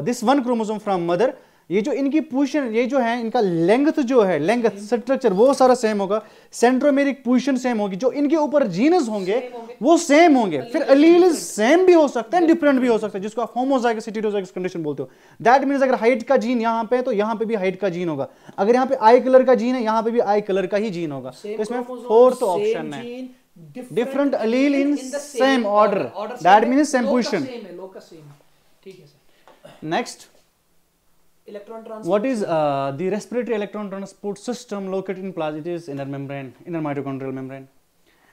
this one chromosome from mother, ये जो इनकी पोजीशन, ये जो है इनका लेंथ जो है, length structure वो सारा सेम होगा, सेंट्रोमेरिक पोजीशन सेम होगी, जो इनके ऊपर जीनस होंगे वो सेम होंगे। फिर अलील सेम भी हो सकते हैं, डिफरेंट भी हो सकते हैं, जिसको आप होमोजाइगस हेटेरोजाइगस कंडीशन बोलते हो। दैट मींस अगर हाइट का जीन यहाँ पे है तो यहाँ पे भी हाइट का जीन होगा, अगर यहाँ पे आई कलर का जीन है यहाँ पे भी आई कलर का ही जीन होगा। तो इसमें फोर्थ ऑप्शन है, different allele in same order, that means same position. ठीक है sir. Next, electron transport, what is the respiratory electron transport system located in plasma? It is inner membrane, inner mitochondrial membrane.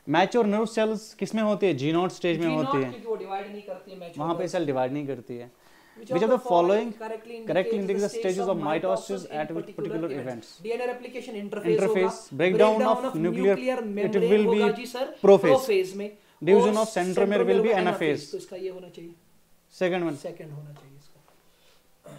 Mature nerve cells किसमें होती है? जी not stage में होती है, क्योंकि वो डिवाइड नहीं करती है, वहां पे सेल डिवाइड नहीं करती है। Which of the following correctly indicates the stages of mitosis at which particular events? DNA replication interphase, breakdown of nuclear, it will be prophase में, division of centromere will be anaphase. तो इसका ये होना चाहिए, second one. Second होना चाहिए इसका।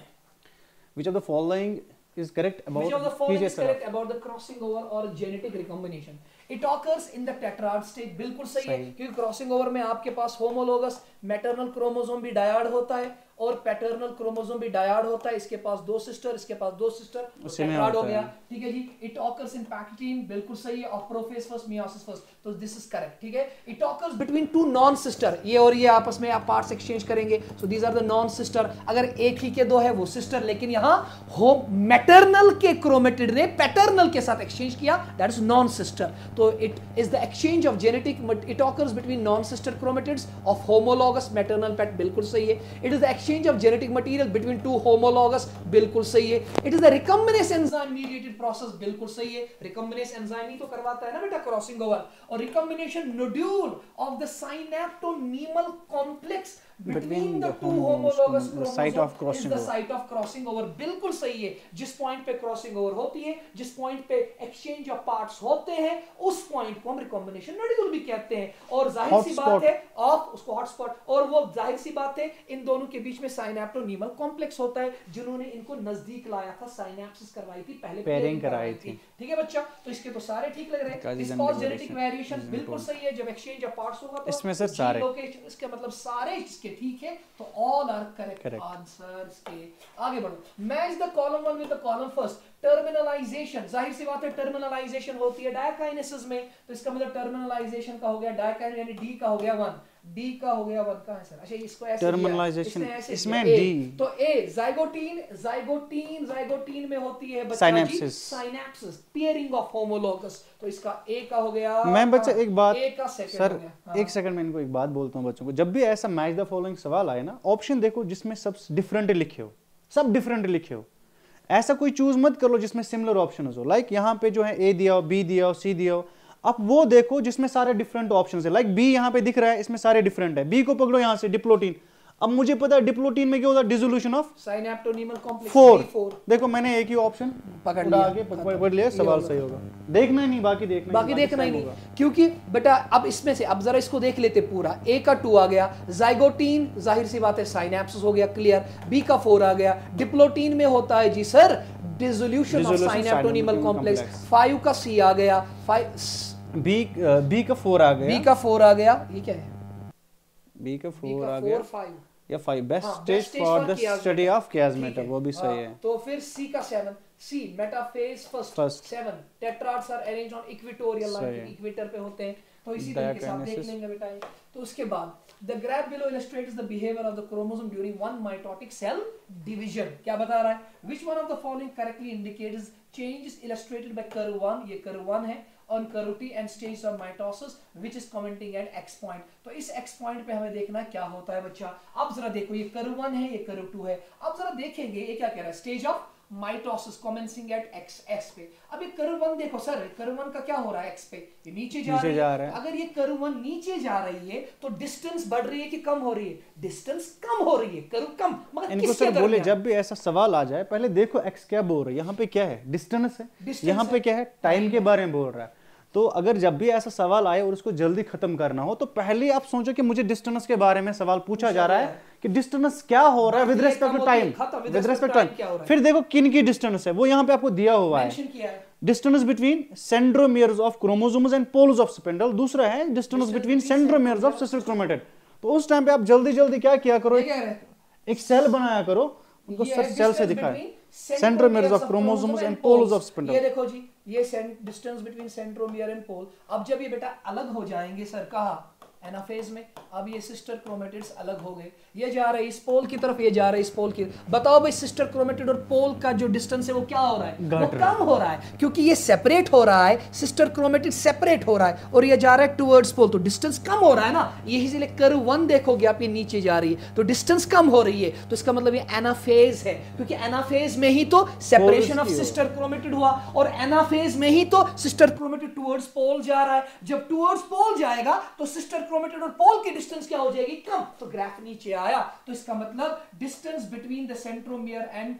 Which of the following is correct about which of the following is correct about the crossing over or genetic recombination? It occurs in the tetrad stage, बिल्कुल सही है, क्योंकि क्रॉसिंग ओवर में आपके पास homologous maternal chromosome भी died होता है और पैटर्नल क्रोमोसोम भी डायड होता है। इसके पास दो सिस्टर, इसके पास दो सिस्टर, टेट्राड हो गया, ठीक है जी। इट ऑकर्स इन पैक्टिन, बिल्कुल सही है, और प्रोफेज फर्स्ट, मियोसिस फर्स्ट, तो दिस इज करेक्ट, ठीक है। It occurs between two non sister, ये और ये आपस में आप पार्ट्स एक्सचेंज करेंगे, so these are the non sister. अगर एक ही के दो है वो सिस्टर, लेकिन यहाँ होम मैटरनल के क्रोमेटिड ने पैटर्नल के साथ एक्सचेंज किया, दैट इज नॉन सिस्टर। तो it is the exchange of genetic, it occurs between non sister chromatids of homologous maternal pat, बिल्कुल सही है। It is the exchange of genetic material between two homologous, बिल्कुल सही है। It is the recombinase enzyme mediated process, बिल्कुल सही है। रिकम्बिनेस enzyme ही तो करवाता है ना बेटा क्रॉसिंग ओवर। और recombination nodule of the synaptonemal complex between the two homologous chromosomes is the site of crossing over, बिल्कुल सही है। जिस पॉइंट पे क्रॉसिंग ओवर होती है, जिस पॉइंट पे एक्सचेंज ऑफ पार्ट्स होते हैं, उस पॉइंट को हम रिकॉम्बिनेशन नोड्यूल भी कहते हैं। और जाहिर सी बात है ऑफ उसको हॉटस्पॉट, और वो जाहिर सी बात है इन दोनों के बीच में साइनेप्टोनीमल कॉम्प्लेक्स होता है, जिन्होंने इनको नजदीक लाया था, साइनेप्सिस करवाई थी, पहले पेयरिंग कराई थी, ठीक है बच्चा। तो इसके तो सारे ठीक लग रहे हैं। इसका जेनेटिक वेरिएशन बिल्कुल सही है, जब एक्सचेंज ऑफ पार्ट्स होगा तो इसमें से सारे लोकेशन, इसका मतलब सारे इसके ठीक है, तो ऑल आर करेक्ट आंसर। इसके आगे बढ़ो। Match the column one with the column first. Terminalisation, जाहिर सी बात है टर्मिनलाइजेशन होती है डायकाइनेसिस में, तो इसका मतलब टर्मिनलाइजेशन का हो गया डायकाइन, यानी डी का हो गया 1, डी का हो गया 1 का है सर। अच्छा इसको ऐसे टर्मिनलाइजेशन इसमें डी, तो ए जाइगोटीन, जाइगोटीन में होती है बच्चा जी साइनेप्सिस, पेयरिंग ऑफ होमोलॉगस, तो इसका ए का हो गया। मैं बच्चा एक बात सर, एक सेकंड में इनको एक बात बोलता हूँ बच्चों को, जब भी ऐसा मैच द फॉलोइंग सवाल आए ना, ऑप्शन देखो जिसमें सब डिफरेंट लिखे हो, सब डिफरेंट लिखे हो। ऐसा कोई चूज मत कर लो जिसमें सिमिलर ऑप्शन हो। लाइक यहाँ पे जो है ए दिया हो, बी दिया हो, सी दिया हो, आप वो देखो जिसमें सारे डिफरेंट ऑप्शंस है। लाइक बी यहाँ पे दिख रहा है, इसमें सारे डिफरेंट है, बी को पकड़ो यहाँ से डिप्लोटीन। अब मुझे पता है डिप्लोटीन में क्या होता है, डिसोल्यूशन ऑफ साइनेप्टोनीमल कॉम्प्लेक्स 4। देखो मैंने एक ही ऑप्शन पकड़ लिया, आगे पकड़ लिया, सवाल सही होगा। देखना ही नहीं, बाकी देखना ही नहीं, क्योंकि बेटा अब इसमें से अब जरा इसको देख लेते पूरा। ए का 2 आ गया, जाइगोटीन जाहिर सी बात है साइनेप्सिस हो गया क्लियर, बी का 4 आ गया, डिप्लोटीन में होता है जी सर डिसोल्यूशन ऑफ साइनेप्टोनीमल कॉम्प्लेक्स, 5 का सी आ गया, 5 बी का 4 आ गया, बी का 4 आ गया, ये क्या है, बी का 4 आ गया, 5 या 5 best stage for the study of chiasmata, वो भी सही है। तो फिर सी का 7, C metaphase first 7 tetrads are arranged on equatorial line, equator पे होते हैं, तो इसी तरीके से आप देख लेंगे बेटा। तो उसके बाद the graph below illustrates the behaviour of the chromosome during one mitotic cell division. क्या बता रहा है? Which one of the following correctly indicates changes illustrated by curve 1, ये कर्व 1 है, on curve T and stages of mitosis which is commenting at x point। तो इस x point पे हमें देखना क्या होता है बच्चा। अब जरा देखो, ये कर्व 1 है, ये कर्व 2 है। अब जरा देखेंगे ये क्या कह रहा है, stage of mitosis commencing at x पे। अब ये कर्व 1 देखो सर, कर्व 1 का क्या हो रहा है x पे, ये नीचे जा रहा है। अगर ये कर्व 1 नीचे जा रही है तो डिस्टेंस बढ़ रही है कि कम हो रही है? डिस्टेंस कम हो रही है, कर्व कम। मगर इनको सर बोले जब भी ऐसा सवाल आ जाए पहले देखो x क्या बोल रहा है, यहाँ पे क्या है, डिस्टेंस है, यहाँ पे क्या है, टाइम के बारे में बोल रहा है। तो अगर जब भी ऐसा सवाल आए और उसको जल्दी खत्म करना हो तो पहले आप सोचो कि मुझे डिस्टेंस के बारे में सवाल पूछा जा रहा है कि डिस्टेंस क्या हो रहा है with respect to time, with respect to time. फिर देखो किन की डिस्टेंस है, वो यहाँ पे आपको दिया हुआ है, distance between centromeres of chromosomes and poles of spindle. दूसरा है distance between centromeres of sister chromatid. तो उस टाइम पे आप जल्दी जल्दी क्या किया करो, एक सेल बनाया करो, उनको सेल से दिखाए, centromeres of chromosomes and poles of spindle. ये देखो जी, ये distance between centromere and pole. अब जब ये बेटा अलग हो जाएंगे सर, कहा एनाफेज में, अब ये सिस्टर क्रोमेटिड्स अलग हो गए, ये जा रहे इस पोल की तरफ, ये जा रहे इस पोल की। बताओ भाई सिस्टर क्रोमेटिड और पोल का जो डिस्टेंस है वो क्या हो रहा है? वो कम हो रहा है, क्योंकि ये सेपरेट हो रहा है, सिस्टर क्रोमेटिड सेपरेट हो रहा है और ये जा रहा है टुवर्ड्स पोल, तो डिस्टेंस कम हो रहा है ना। यही इसलिए कर्व 1 देखोगे आप, ये नीचे जा रही है तो डिस्टेंस कम हो रही है, तो इसका मतलब ये एनाफेज है, क्योंकि एनाफेज में ही तो सेपरेशन ऑफ सिस्टर क्रोमेटिड हुआ और एनाफेज में ही तो सिस्टर क्रोमेटिड टुवर्ड्स पोल जा रहा है। जब टुवर्ड्स पोल जाएगा तो सिस्टर क्रोमेटिड और पोल की डिस्टेंस क्या हो जाएगी? कम। तो ग्राफ नीचे आया, तो इसका मतलब distance between the centromere and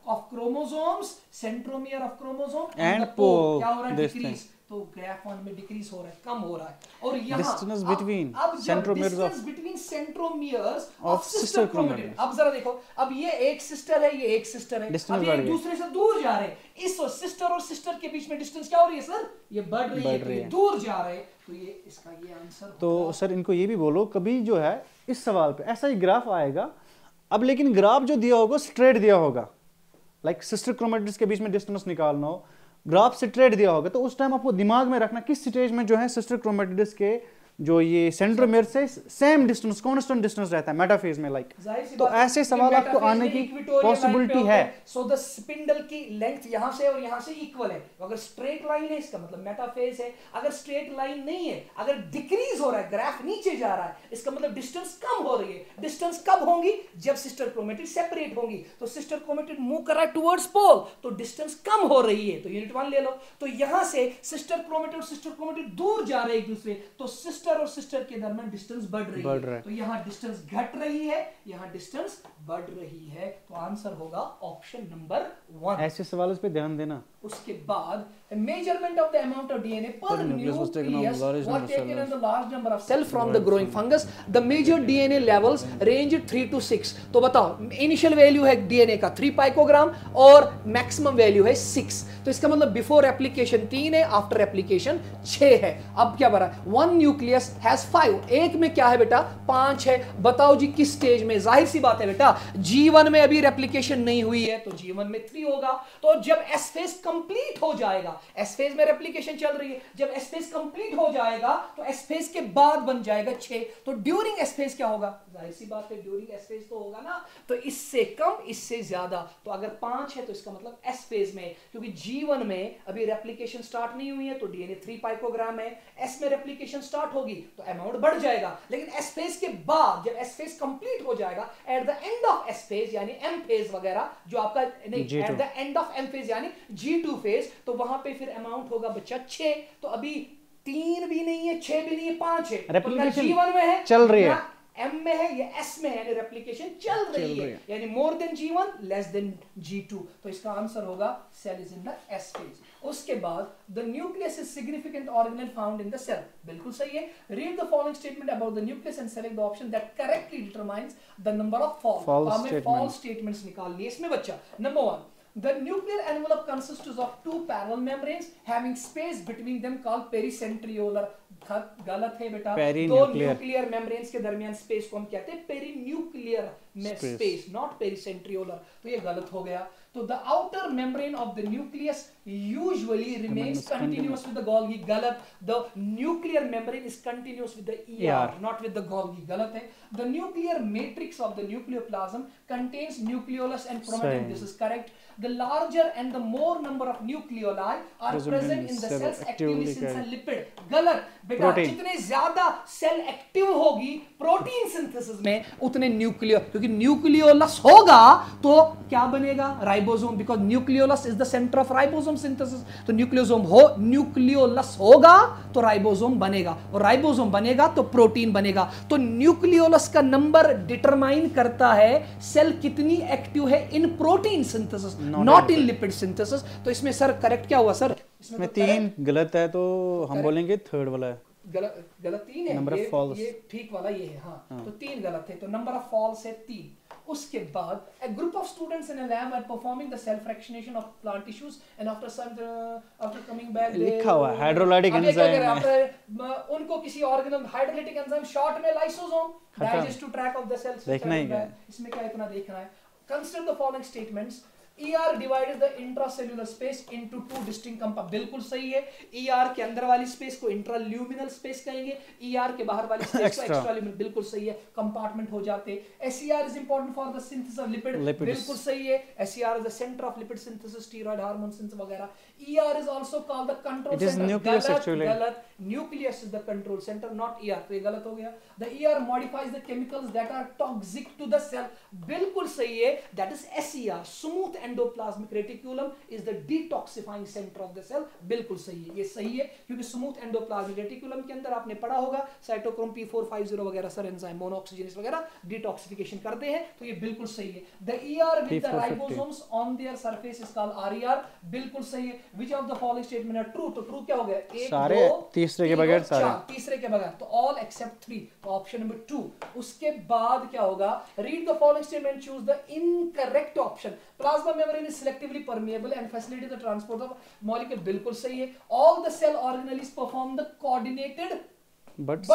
of chromosomes, centromere of chromosome and pole क्या हो रहा है? डिक्रीज। तो ग्राफ 1 में डिक्रीज हो रहा है, कम हो रहा है। और यहाँ distance between centromeres of sister chromatid. अब जरा देखो, अब ये एक सिस्टर है, ये एक सिस्टर है, अब ये एक दूसरे से दूर जा रहे हैं। इस सिस्टर और सिस्टर के बीच में डिस्टेंस क्या हो रही है सर? ये बढ़ रही है, तो ये दूर जा रहे हैं, तो ये इसका ये आंसर। तो सर इनको ये भी बोलो, कभी जो है इस सवाल पे ऐसा ही ग्राफ आएगा, अब लेकिन ग्राफ जो दिया होगा स्ट्रेट दिया होगा, लाइक सिस्टर क्रोमेटिड्स के बीच में डिस्टेंस निकालना हो, ग्राफ स्ट्रेट दिया होगा, तो उस टाइम आपको दिमाग में रखना किस स्टेज में जो है सिस्टर क्रोमेटिड्स के जो ये सेंट्रोमियर से सेम डिस्टेंस, कांस्टेंट डिस्टेंस रहता है मेटाफेज में, लाइक तो ऐसे सवाल आपको आने की पॉसिबिलिटी है। सो द स्पिंडल की लेंथ यहां से और यहां से इक्वल है, अगर स्ट्रेट लाइन है इसका मतलब मेटाफेज है। अगर स्ट्रेट लाइन नहीं है, अगर डिक्रीज हो रहा है, ग्राफ नीचे जा रहा है, इसका मतलब डिस्टेंस कम हो रही है। डिस्टेंस कब होंगी? जब सिस्टर क्रोमेटिड सेपरेट होंगी। तो सिस्टर क्रोमेटिड मूव कर रहा है टुवर्ड्स पोल, तो डिस्टेंस कम हो रही है, तो यूनिट 1 ले लो। तो यहां से सिस्टर क्रोमेटिड और सिस्टर क्रोमेटिड दूर जा रहे हैं एक दूसरे, तो सिस्टर और सिस्टर के दरमियान डिस्टेंस बढ़ रही है, तो यहां डिस्टेंस घट रही है, यहां डिस्टेंस बढ़ रही है, तो आंसर होगा ऑप्शन नंबर 1। ऐसे सवालों पे ध्यान देना। उसके बाद measurement of the amount of DNA पर nucleus was taken in the large number of cells from the growing fungus. The major DNA levels range 3 to 6। तो बताओ इनिशियल वैल्यू है डीएनए का 3 पाइकोग्राम और मैक्सिमम वैल्यू है 6। तो इसका मतलब बिफोर एप्लीकेशन 3 है, आफ्टर एप्लीकेशन 6 है। अब क्या बना? 1 न्यूक्लियस हैज 5, एक में क्या है बेटा? 5 है। बताओ जी किस स्टेज में? जाहिर सी बात है बेटा, G1 में अभी रेप्लिकेशन नहीं हुई है, तो G1 में 3 होगा। तो जब S फेज कंप्लीट हो जाएगा, S फेज में रेप्लिकेशन चल रही है, जब S फेज कंप्लीट हो जाएगा तो S फेज के बाद बन जाएगा 6। तो ड्यूरिंग S फेज क्या होगा? जाहिर सी बात है ड्यूरिंग S फेज तो होगा ना, तो इससे कम इससे ज्यादा। तो अगर 5 है तो इसका मतलब S फेज में, क्योंकि G1 में अभी रेप्लिकेशन स्टार्ट नहीं हुई है, तो डीएनए 3 पाइकोग्राम है। S में रेप्लिकेशन स्टार्ट होगी तो अमाउंट बढ़ जाएगा, लेकिन S फेज के बाद जब S फेज कंप्लीट हो जाएगा, at the end of S phase यानी M फेज वगैरह जो आपका नहीं, at the end of M phase यानी G2 फेज, तो वहां पे फिर अमाउंट होगा बच्चा 6। तो अभी 3 भी नहीं है, 6 भी नहीं है, 5 है। रेप्लिकेशन G1 में है, चल रही है, M में है या S में है, यानी रेप्लिकेशन चल रही है, यानी more than G1 less than G2। तो इसका आंसर होगा cell is in the S phase. उसके बाद the nucleus is significant organelle found in the cell, बिल्कुल सही है। Read the following statement about the nucleus and select the option that correctly determines the number of false statements निकाल लिए इसमें बच्चा। Number 1, the nuclear envelope consists of 2 parallel membranes having space between them called pericentriolar। गलत है बेटा, दो nuclear membranes के दरमियान स्पेस को हम कहते हैं पेरीन्यूक्लियर स्पेस, नॉट पेरीसेंट्रियोलर, तो ये गलत हो गया। तो the outer membrane of the nucleus usually remains continuous with the Golgi, गलत। The nuclear membrane is continuous with the ER, not with the Golgi, गलत है। The nuclear matrix of the nucleoplasm contains nucleolus and chromatin, this is correct. The larger and the more number of nucleoli are present in the cells actively synthesize lipid, गलत बेटा। जितने ज्यादा cell active होगी protein synthesis में उतने nucleo, क्योंकि nucleolus होगा तो क्या बनेगा, ribosome, because nucleolus is the centre of ribosome synthesis. तो न्यूक्लियोलस होगा तो राइबोसोम बनेगा, और राइबोसोम बनेगा तो प्रोटीन बनेगा। तो न्यूक्लियोलस का नंबर डिटरमाइन करता है सेल कितनी एक्टिव है इन protein synthesis, not in lipid synthesis. तो इसमें सर करेक्ट क्या हुआ सर? इसमें तो 3 गलत है, तो हम बोलेंगे थर्ड वाला है। गलत 3 है, नंबर ऑफ फॉल्स, ये ठीक वाला ये है। हाँ, तो 3 गलत है, तो नंबर ऑफ फॉल्स है 3। उसके बाद a group of students in a lab are performing the cell fractionation of plant tissues and after coming back लिखा हुआ हाइड्रोलाइटिक एंजाइम, उनको किसी ऑर्गेनल हाइड्रोलाइटिक एंजाइम शॉर्ट में lysosome digest to track of the cells, देखना ही है। इसमें क्या इतना देखना है? Consider the following statements. ER divides the intracellular space into 2 distinct compartments, बिल्कुल सही है। ER के अंदर वाली स्पेस को इंट्राल्यूमिनल स्पेस कहेंगे, ER के बाहर वाली स्पेस को एक्स्ट्राल्यूमिनल, बिल्कुल सही है। कंपार्टमेंट हो जाते। SER is important for the synthesis of lipid, बिल्कुल सही है। SER is the center of lipid synthesis, steroid hormone synthesis वगैरह। ER is also called the control center, गलत। Nucleus is the control center, not ER, तो ये गलत हो गया। The ER modifies the chemicals that are toxic to the cell, बिल्कुल सही है। That is SER, smooth endoplasmic reticulum is the detoxifying center of the cell, बिल्कुल सही है, ये सही है, क्योंकि स्मूथ एंडोप्लाज्मिक रेटिकुलम के अंदर आपने पढ़ा होगा साइटोक्रोम P450 वगैरह सर एंजाइम मोनोऑक्सीजनेस वगैरह डिटॉक्सिफिकेशन करते हैं, तो ये बिल्कुल सही है। The ER with the ribosomes on their surface is called RER, बिल्कुल सही है। Which of the following statement are true? तो ट्रू क्या हो गया? 1 सारे 2 तीसरे के बगैर सारे, तीसरे के बगैर, तो ऑल एक्सेप्ट 3, तो ऑप्शन नंबर 2। उसके बाद क्या होगा? Read the following statement, choose the incorrect option. Plasma membrane is selectively permeable and facilitate the transport of molecule, बिल्कुल सही है। All the cell organelles perform the coordinated but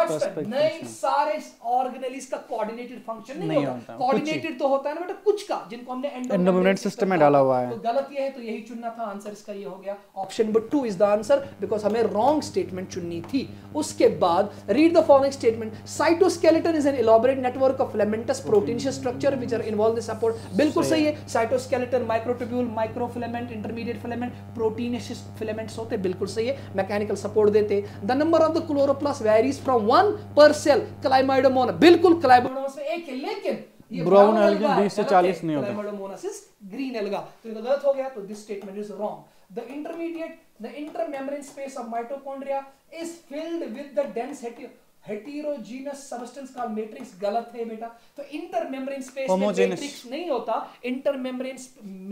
नहीं, सारे ऑर्गेनेलिस का कोऑर्डिनेटेड फंक्शन नहीं होता। कोऑर्डिनेटेड तो होता है ना बेटा कुछ का, जिनको हमने एंडोमेम्ब्रेन सिस्टम में डाला हुआ है। तो गलत ये है, तो यही चुनना था। आंसर इसका ये हो गया, option number 2 is the answer, because हमें रॉन्ग स्टेटमेंट चुननी थी। उसके बाद read the following statement. Cytoskeleton is an elaborate network of filamentous proteinaceous structure which are involve in support, बिल्कुल सही है। Cytoskeleton, microtubule, microfilament, intermediate filament, proteinaceous filaments होते, बिल्कुल सही है। मैकेनिकल सपोर्ट देते। The number of the chloroplast varies from 1 per cell, Chlamydomonas, बिल्कुल Chlamydomonas में एक है, लेकिन ये ब्राउन एल्गा 20 से 40 नहीं होता। क्लाइमाइडोमोनास इज ग्रीन एल्गा, तो ये गलत हो गया, तो this statement is wrong. The intermembrane space of mitochondria is filled with the dense heterogeneous substance called matrix, गलत है बेटा। तो इंटरमेम्ब्रेन स्पेस में मैट्रिक्स नहीं होता, इंटरमेम्ब्रेन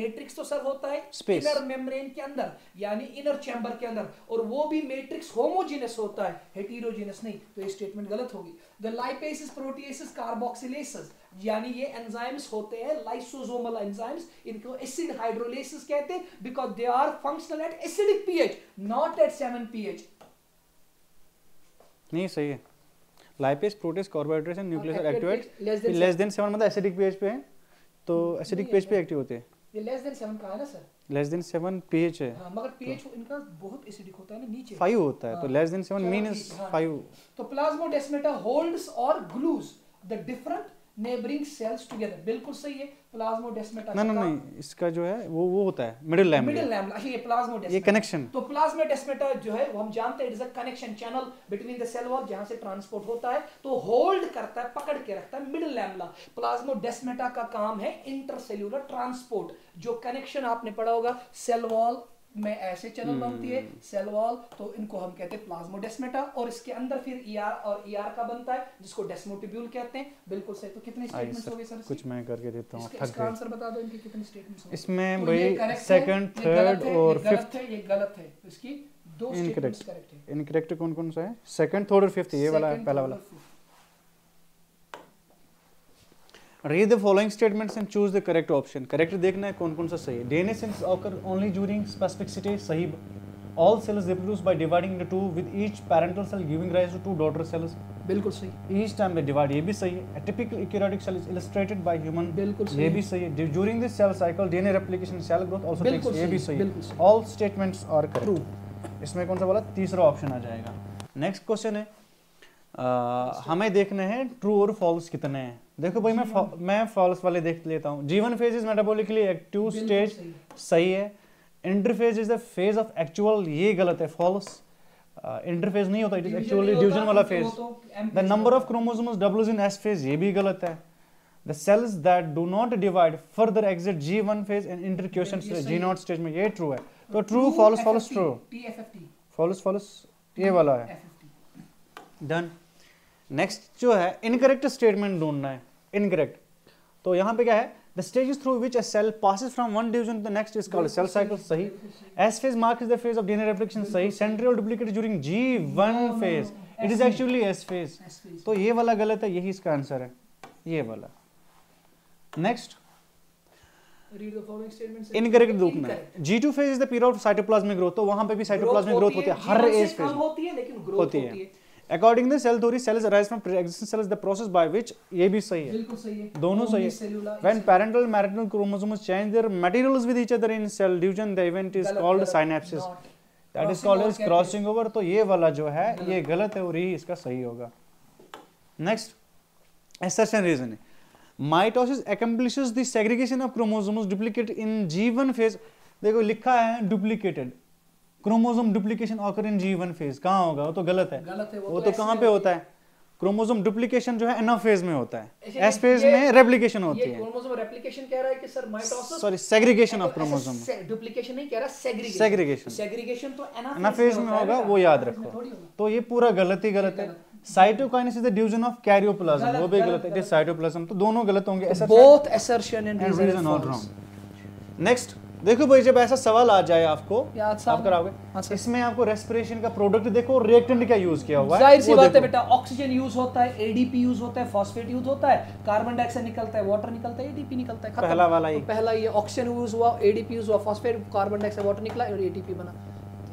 मैट्रिक्स तो सर होता है इनर मेम्ब्रेन के अंदर, यानी इनर चैम्बर के अंदर, और वो भी मैट्रिक्स होमोजेनस होता है, हेटेरोजेनस नहीं, तो ये स्टेटमेंट गलत होगी। द लाइपेसेस, प्रोटीएसेस, कार्बोक्सिलेसेस, यानी ये एंजाइम्स होते हैं लाइसोसोमल एंजाइम्स, इनको एसिड हाइड्रोलाइसिस कहते हैं, because they are functional at acidic pH, not at 7 pH। नहीं सही है। Lipase, protease, carbohydrates and nucleus activate less than 7 मतलब एसिडिक pH पे है, तो एसिडिक pH पे एक्टिव होते हैं। ये लेस देन 7 का है ना सर? लेस देन 7 pH है। हां, मगर pH इनका बहुत एसिडिक होता है ना, नीचे 5 होता है, तो लेस देन 7 मींस 5। तो प्लाज्मोडेस्माटा होल्ड्स और glues the different neighbouring cells together, बिल्कुल सही है। प्लाज्मोडेस्माटा नहीं, इसका जो है वो होता है मिडिल लैमेला, ये प्लाज्मोडेस्माटा, ये कनेक्शन। तो प्लाज्मोडेस्माटा जो है वो हम जानते हैं it is a connection channel between the cell wall, जहां से ट्रांसपोर्ट होता है, तो होल्ड करता है, पकड़ के रखता है मिडिल लैमेला। प्लाज्मोडेस्माटा का काम है इंटरसेल्यूलर ट्रांसपोर्ट, जो कनेक्शन आपने पढ़ा होगा सेल वॉल में ऐसे चैनल बनती है सेल वॉल, तो इनको हम कहते हैं प्लाज्मोडेस्माटा, और इसके अंदर फिर ER और ER का बनता है, जिसको डेस्मोटिब्यूल कहते हैं, बिल्कुल सही। तो कितने स्टेटमेंट्स हो गए सर? कुछ मैं करके देता हूं, इसका आंसर बता दो, इनके कितने स्टेटमेंट्स होंगे इसमें भाई? सेकंड, थर्ड और फिफ्थ है, ये गलत है, इसकी 2 स्टेटमेंट्स करेक्ट है। इनकरेक्ट कौन-कौन सा है? सेकंड, थर्ड और फिफ्थ, ये वाला है, पहला वाला। Read the following statements and choose the correct option. Correct देखना है कौन कौन सा सही है। DNA synthesis occur only during specific stage, सही All cells reproduce by dividing into two, with each parental cell giving rise to two daughter cells. बिल्कुल सही. Each time they divide, ये भी सही है. A typical eukaryotic cell is illustrated by human. बिल्कुल सही. ये भी सही है. During this cell cycle, DNA replication, cell growth also takes. ये भी सही है. All statements are correct. True. इसमें कौन सा बोला? तीसरा ऑप्शन आ जाएगा. नेक्स्ट क्वेश्चन है, हमें देखने हैं ट्रू और फॉल्स कितने हैं. देखो भाई मैं फॉल्स वाले देख लेता हूँ. G1 phase is metabolically active stage, सही है. Interphase is the phase of actual, ये गलत है, फॉल्स. इंटरफेज नहीं होता, इट इज एक्चुअली डिवीजन वाला phase. The number of chromosomes doubles in S phase, ये भी गलत है. The cells that do not divide further exit G1 phase and enter quiescent G0 stage में, ये ट्रू है. तो true false false true, false false ये वाला है. डन. नेक्स्ट जो है इनकरेक्ट स्टेटमेंट ढूंढना है. इनकरेक्ट, तो यहाँ पे क्या है? The stages through which a cell passes from one division to the next is called cell cycle, सही. S phase marks the phase of DNA replication, सही. Centriole duplicated during G1 phase, it is actually S phase. तो ये वाला गलत है, यही इसका answer है, ये वाला. नेक्स्ट, इनकरेक्ट रूप में. G2 phase is the period of cytoplasmic growth, तो वहां पे भी cytoplasmic growth होती है, हर एज फेज होती है, लेकिन ग्रोथ होती है. According to cell theory, cells arise from pre-existing cells, the process by which, ये भी सही है, बिल्कुल सही है, दोनों सही है. When parental maternal chromosomes change their materials with each other in cell division, the event is called synapsis. That is called as crossing over. तो ये वाला जो है ये गलत है और यही इसका सही होगा. Next, assertion reason. Mitosis accomplishes the segregation of chromosomes duplicate in G1 phase. देखो लिखा है duplicated. Chromosome duplication occur in G1 phase, कहाँ होगा? वो तो गलत है. वो तो कहाँ पे होता है? क्रोमोसोम डुप्लीकेशन जो है एन फेज में होता है, एस फेज में रेप्लिकेशन होती है. क्रोमोसोम रेप्लिकेशन कह रहा है कि sir mitosis, sorry segregation of chromosome, duplication नहीं कह रहा, सेग्रीगेशन तो एन फेज में होगा, वो याद रखो. तो ये पूरा गलत ही गलत है. Cytokinesis is the division of karyoplasm, वो भी गलत है. इट इज साइटोप्लाज्म, तो दोनों गलत होंगे. Both assertion and reason all wrong. Next, देखो भाई जब ऐसा सवाल आ जाए आपको, आप कराओगे, इसमें आपको रेस्पिरेशन का प्रोडक्ट देखो, रिएक्टेंट क्या यूज किया हुआ है. जाहिर सी बात है बेटा, ऑक्सीजन यूज होता है, एडीपी यूज होता है, फॉस्फेट यूज होता है, कार्बन डाइऑक्साइड निकलता है, वाटर निकलता है, एडीपी निकलता है. पहला वाला ही, तो पहला ये ऑक्सीजन यूज हुआ, एडीपी यूज हुआ, फॉस्फेट, कार्बन डाइऑक्साइड, वाटर निकला और एटीपी बना.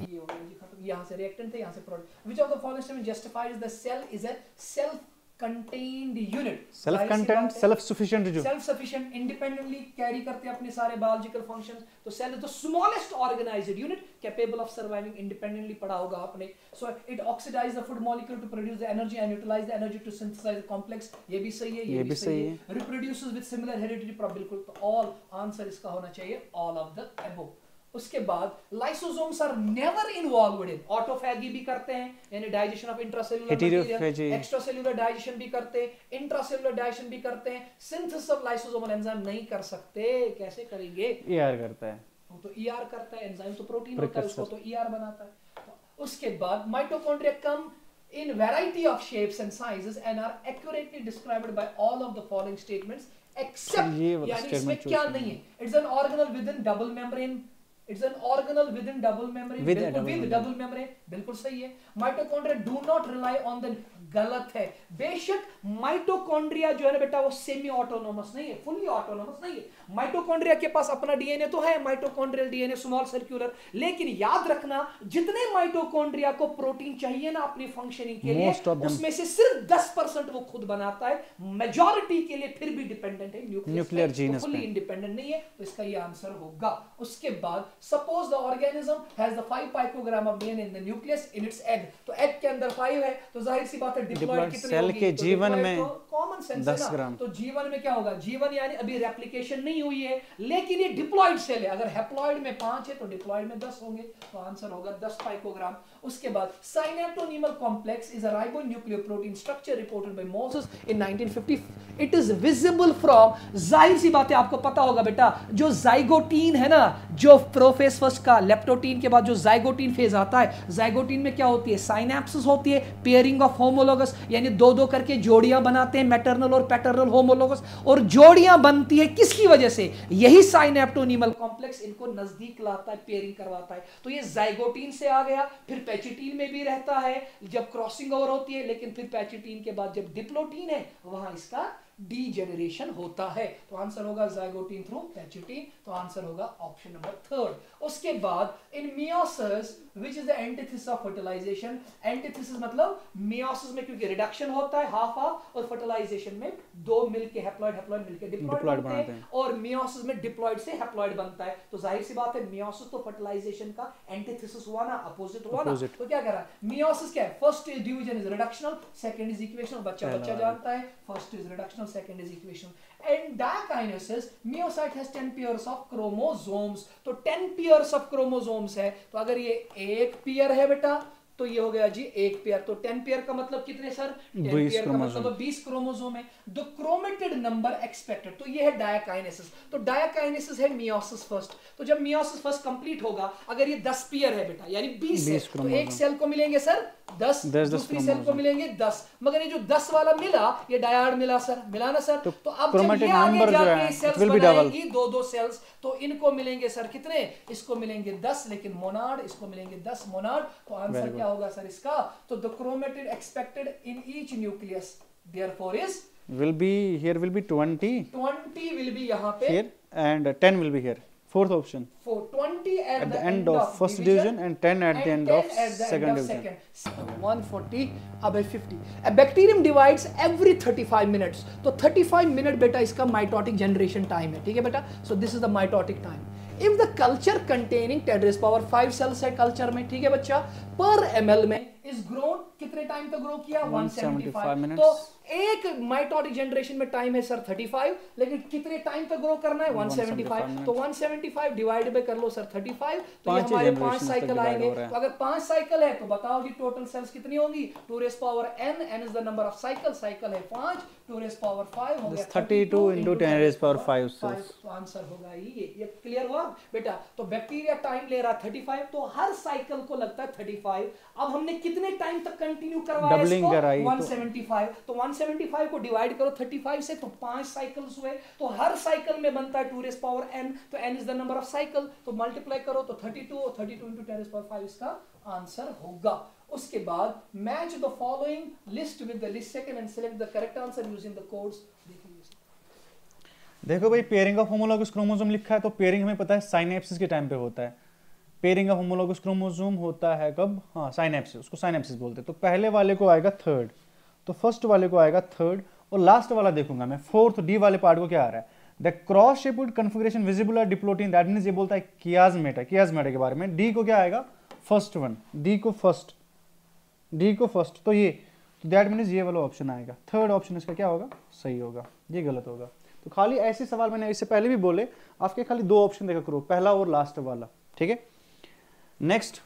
ये हो गया, ये खत्म. यहाँ से रिएक्टेंट थे, यहाँ से product. Which of the following statement justifies the cell is a self contained unit. Self content, self sufficient, जो सेल्फ सफिशिएंट इंडिपेंडेंटली कैरी करते हैं अपने सारे बायोलॉजिकल फंक्शंस. तो cell is the smallest organised unit capable of surviving independently, पढ़ा होगा आपने. So it oxidise the food molecule to produce the energy and utilise the energy to synthesise the complex, ये भी सही है, ये भी सही है. रिप्रोड्यूसेस विद सिमिलर हेरिडिटी, बिल्कुल. तो ऑल आंसर इसका होना चाहिए ऑल ऑफ द अबव. उसके बाद lysosomes are never involved in autophagy भी करते हैं, यानी digestion of intracellular material, extracellular digestion भी करते हैं, इंट्रासेल्युलर डाइजेशन भी करते हैं. सिंथेसिस ऑफ लाइसोसोमल एंजाइम नहीं कर सकते, कैसे करेंगे? ईआर करता है. तो ईआर करता है, एंजाइम तो प्रोटीन होता है, उसको तो ईआर बनाता है. उसके बाद mitochondria come in variety of shapes and sizes and are accurately described by all of the following statements except, यानी इसमें क्या नहीं है? It's an organelle within double membrane. It's an organelle within double membrane. with double membrane, बिल्कुल सही है. Mitochondria do not rely on the, गलत है. बेशक माइटोकॉन्ड्रिया जो है ना बेटा, वो सेमी ऑटोनोमस नहीं है, फुल्ली ऑटोनोमस नहीं है. माइटोकॉन्ड्रिया के पास अपना डीएनए तो है, माइटोकॉन्ड्रियल डीएनए स्मॉल सर्कुलर, लेकिन याद रखना जितने माइटोकॉन्ड्रिया को प्रोटीन चाहिए ना अपनी फंक्शनिंग के लिए, उसमें से सिर्फ 10% वो खुद बनाता है. मेजॉरिटी के लिए फिर भी डिपेंडेंट है न्यूक्लियर जीनस, फुल्ली इंडिपेंडेंट नहीं है. तो इसका ये आंसर होगा. उसके बाद suppose the organism has the 5 picogram of DNA in the nucleus in its egg. तो एग के अंदर 5 है, तो जाहिर सी बात है डिप्लॉयड कितने सेल के जीवन में कॉमन सेंस 10 ग्राम. तो जीवन में क्या होगा? जीवन यानी अभी रेप्लिकेशन नहीं हुई है, लेकिन ये डिप्लॉयड सेल है. अगर हैप्लॉयड में 5 है तो डिप्लॉयड में 10 होंगे, तो आंसर होगा 10 पिकोग्राम. उसके बाद synaptonemal complex is a ribonucleoprotein structure reported by Moses in 1950. It is visible from, जाहिर सी बात है आपको पता होगा बेटा, जो जाइगोटीन है ना, जो प्रोफेज फर्स्ट का लेप्टोटीन के बाद जो जाइगोटीन फेज आता है, जाइगोटीन में क्या होती है? साइनेप्सिस होती है, पेयरिंग ऑफ होमोलोगस, यानी दो दो करके जोड़ियां बनाते हैं, मैटरनल और पैटर्नल होमोलोगस. और जोड़ियां बनती है किसकी वजह से? यही साइनेप्टोनीमल कॉम्प्लेक्स इनको नजदीक लाता है, पेयरिंग करवाता है. तो ये जाइगोटीन से आ गया, फिर पैचिटीन में भी रहता है जब क्रॉसिंग ओवर होती है, लेकिन फिर पैचिटीन के बाद जब डिप्लोटीन है वहां इसका डीजेनरेशन होता है। तो आंसर होगा ज़ाइगोटीन थ्रू पैचिटीन, तो आंसर होगा ऑप्शन नंबर थर्ड। उसके बाद in meiosis which is the antithesis of fertilisation, antithesis मतलब मियोसिस में क्योंकि रिडक्शन होता है हाफ हाफ, और फर्टिलाइजेशन में दो मिलके हैप्लॉइड हैप्लॉइड मिलके डिप्लॉइड बनते हैं, और मियोसिस में डिप्लॉइड से हैप्लॉइड बनता है। तो जाहिर सी बात है मियोसिस तो फर्टिलाइजेशन का एंटीथेसिस हुआ ना, अपोजिट हुआ ना। तो क्या कर रहा है मियोसिस, क्या है first division is reductional, second is equational, बच्चा जानता है first is reductional second is equational. And diakinesis meiocyte has 10 pairs of chromosomes, तो 10 पेयर्स ऑफ क्रोमोसोम्स है, तो अगर ये एक पेयर है बेटा तो ये हो गया जी एक पेयर, तो 10 पेयर का मतलब कितने सर, 10 पेयर का मतलब तो 20 क्रोमोसोम है। द क्रोमेटिड नंबर एक्सपेक्टेड, तो ये है डायकाइनेसिस। तो डायकाइनेसिस है मियोसिस फर्स्ट, तो जब मियोसिस फर्स्ट कंप्लीट होगा, अगर ये 10 पेयर है बेटा यानी 20 है, तो एक सेल को मिलेंगे सर 10, दूसरी सेल को मिलेंगे 10, मगर ये जो 10 वाला मिला ये डायड मिला सर, मिला ना सर। तो अब जब ये आगे जाके सेल्स बनाएगी दो सेल्स, तो इनको मिलेंगे सर कितने, इसको मिलेंगे 10 लेकिन मोनाड, इसको मिलेंगे 10 मोनाड। तो आंसर क्या होगा सर इसका, तो the chromatid expected in each nucleus therefore is will be here will be 20 will be यहाँ पे here and 10 will be here, fourth option, for 20 at the end of first division and 10 at the end of second division. 140 अब है 50. A bacterium divides every 35 minutes, तो 35 minute बेटा इसका mitotic generation time है, ठीक है बेटा। So this is the mitotic time. If the culture containing 10⁵ cells है कल्चर में, ठीक है बच्चा, पर ml में इज ग्रोन, कितने टाइम तक ग्रो किया 175 तो एक माइटोटिक जनरेशन में टाइम है सर 35, लेकिन कितने टाइम तक ग्रो करना है 175, तो 175 डिवाइड बाय कर लो सर 35, तो ये हमारे 5 साइकिल आएंगे। तो अगर 5 साइकिल है तो बताओ जी टोटल सेल्स कितनी होंगी, 2⁻n, n is the number of cycle, cycle है 5, 2⁵ हो गया 32 into 10⁵ cells। तो आंसर होगा ये क्लियर हुआ बेटा। तो बैक्टीरिया टाइम ले रहा 35, तो हर साइकिल को लगता है 35। अब हमने कितने टाइम तक कंटिन्यू करवाया इसको 175, तो 175 को डिवाइड करो 35 से, तो 5 साइकिल्स हुए, तो हर साइकिल में बनता है 2⁻n, तो n is the number of cycle, तो मल्टीप्लाई करो तो 32, और 32 into 10⁵ इसका आंसर होगा। उसके बाद match the following list with the list second and select the correct answer using the codes. देखो भाई पेयरिंग ऑफ होमोलॉगस क्रोमोसोम लिखा है, तो पेयरिंग हमें पता है साइनेप्सिस के टाइम पे होता है। पेयरिंग ऑफ होमोलॉगस क्रोमोसोम होता है कब, हाँ साइनेप्सिस, उसको साइनेप्सिस बोलते हैं। तो पहले वाले को आएगा थर्ड, तो फर्स्ट वाले को आएगा थर्ड, और लास्ट वाला देखूंगा मैं फोर्थ, डी वाले पार्ट को क्या आ रहा है, the cross shaped configuration visible are diplotene, that means ये बोलता है कियाज्मेटा, कियाज्मेटा के बारे में। डी को क्या आएगा फर्स्ट वन, डी को फर्स्ट, तो ये, तो दैट मींस ये वाला ऑप्शन आएगा। थर्ड ऑप्शन इसका क्या होगा, सही होगा, ये गलत होगा। तो खाली ऐसे सवाल मैंने इससे पहले भी बोले, आपके खाली 2 ऑप्शन देखा करो, पहला और लास्ट वाला, ठीक है। नेक्स्ट,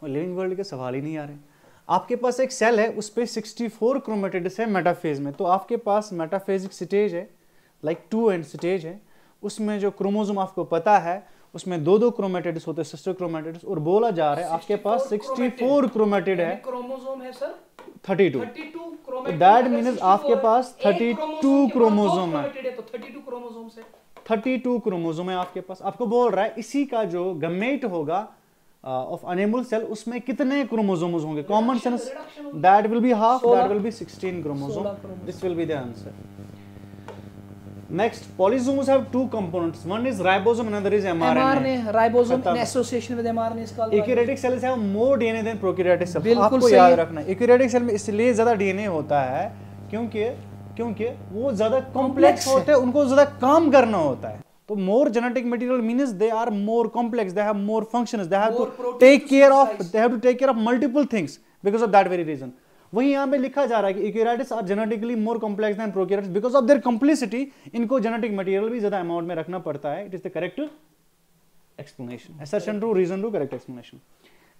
लिविंग वर्ल्ड के सवाल ही नहीं आ रहे। आपके पास एक सेल है, उस पे 64 क्रोमेटिड्स है मेटाफेज में, तो आपके पास मेटाफेजिक स्टेज है, लाइक 2 एंड स्टेज है, उसमें जो क्रोमोसोम आपको पता है उसमें 2 क्रोमेटिड्स होते हैं, सिस्टर क्रोमेटिड्स, और बोला जा रहा है आपके पास 64 क्रोमेटिड है, क्रोमोसोम है सर 32, दैट मीन्स आपके पास 32 क्रोमोसोम है, तो 32 क्रोमोसोम से 32 क्रोमोसोम है आपके पास। आपको बोल रहा है इसी का जो गमेट होगा ऑफ अनेमल सेल, उसमें कितने क्रोमोसोम्स होंगे, common sense, that will be half, that will be 16 chromosome, this will be the answer. Next, polysomes have 2 components. One is ribosome, another is mRNA. Ribosome in association with mRNA is called. Eukaryotic cells have more DNA than prokaryotic cells. आपको याद रखना है, eukaryotic cell में इसलिए ज्यादा DNA होता है क्योंकि वो ज्यादा कॉम्प्लेक्स होते हैं, उनको ज्यादा काम करना होता है। तो more genetic material means they are more complex, they have more functions, they have to take care of multiple things because of that very reason. वही यहाँ पे लिखा जा रहा है कि eukaryotes are genetically more complex than prokaryotes because of their complicity, इनको genetic material भी ज्यादा अमाउंट में रखना पड़ता है। It is the correct explanation, assertion true, reason true, correct explanation.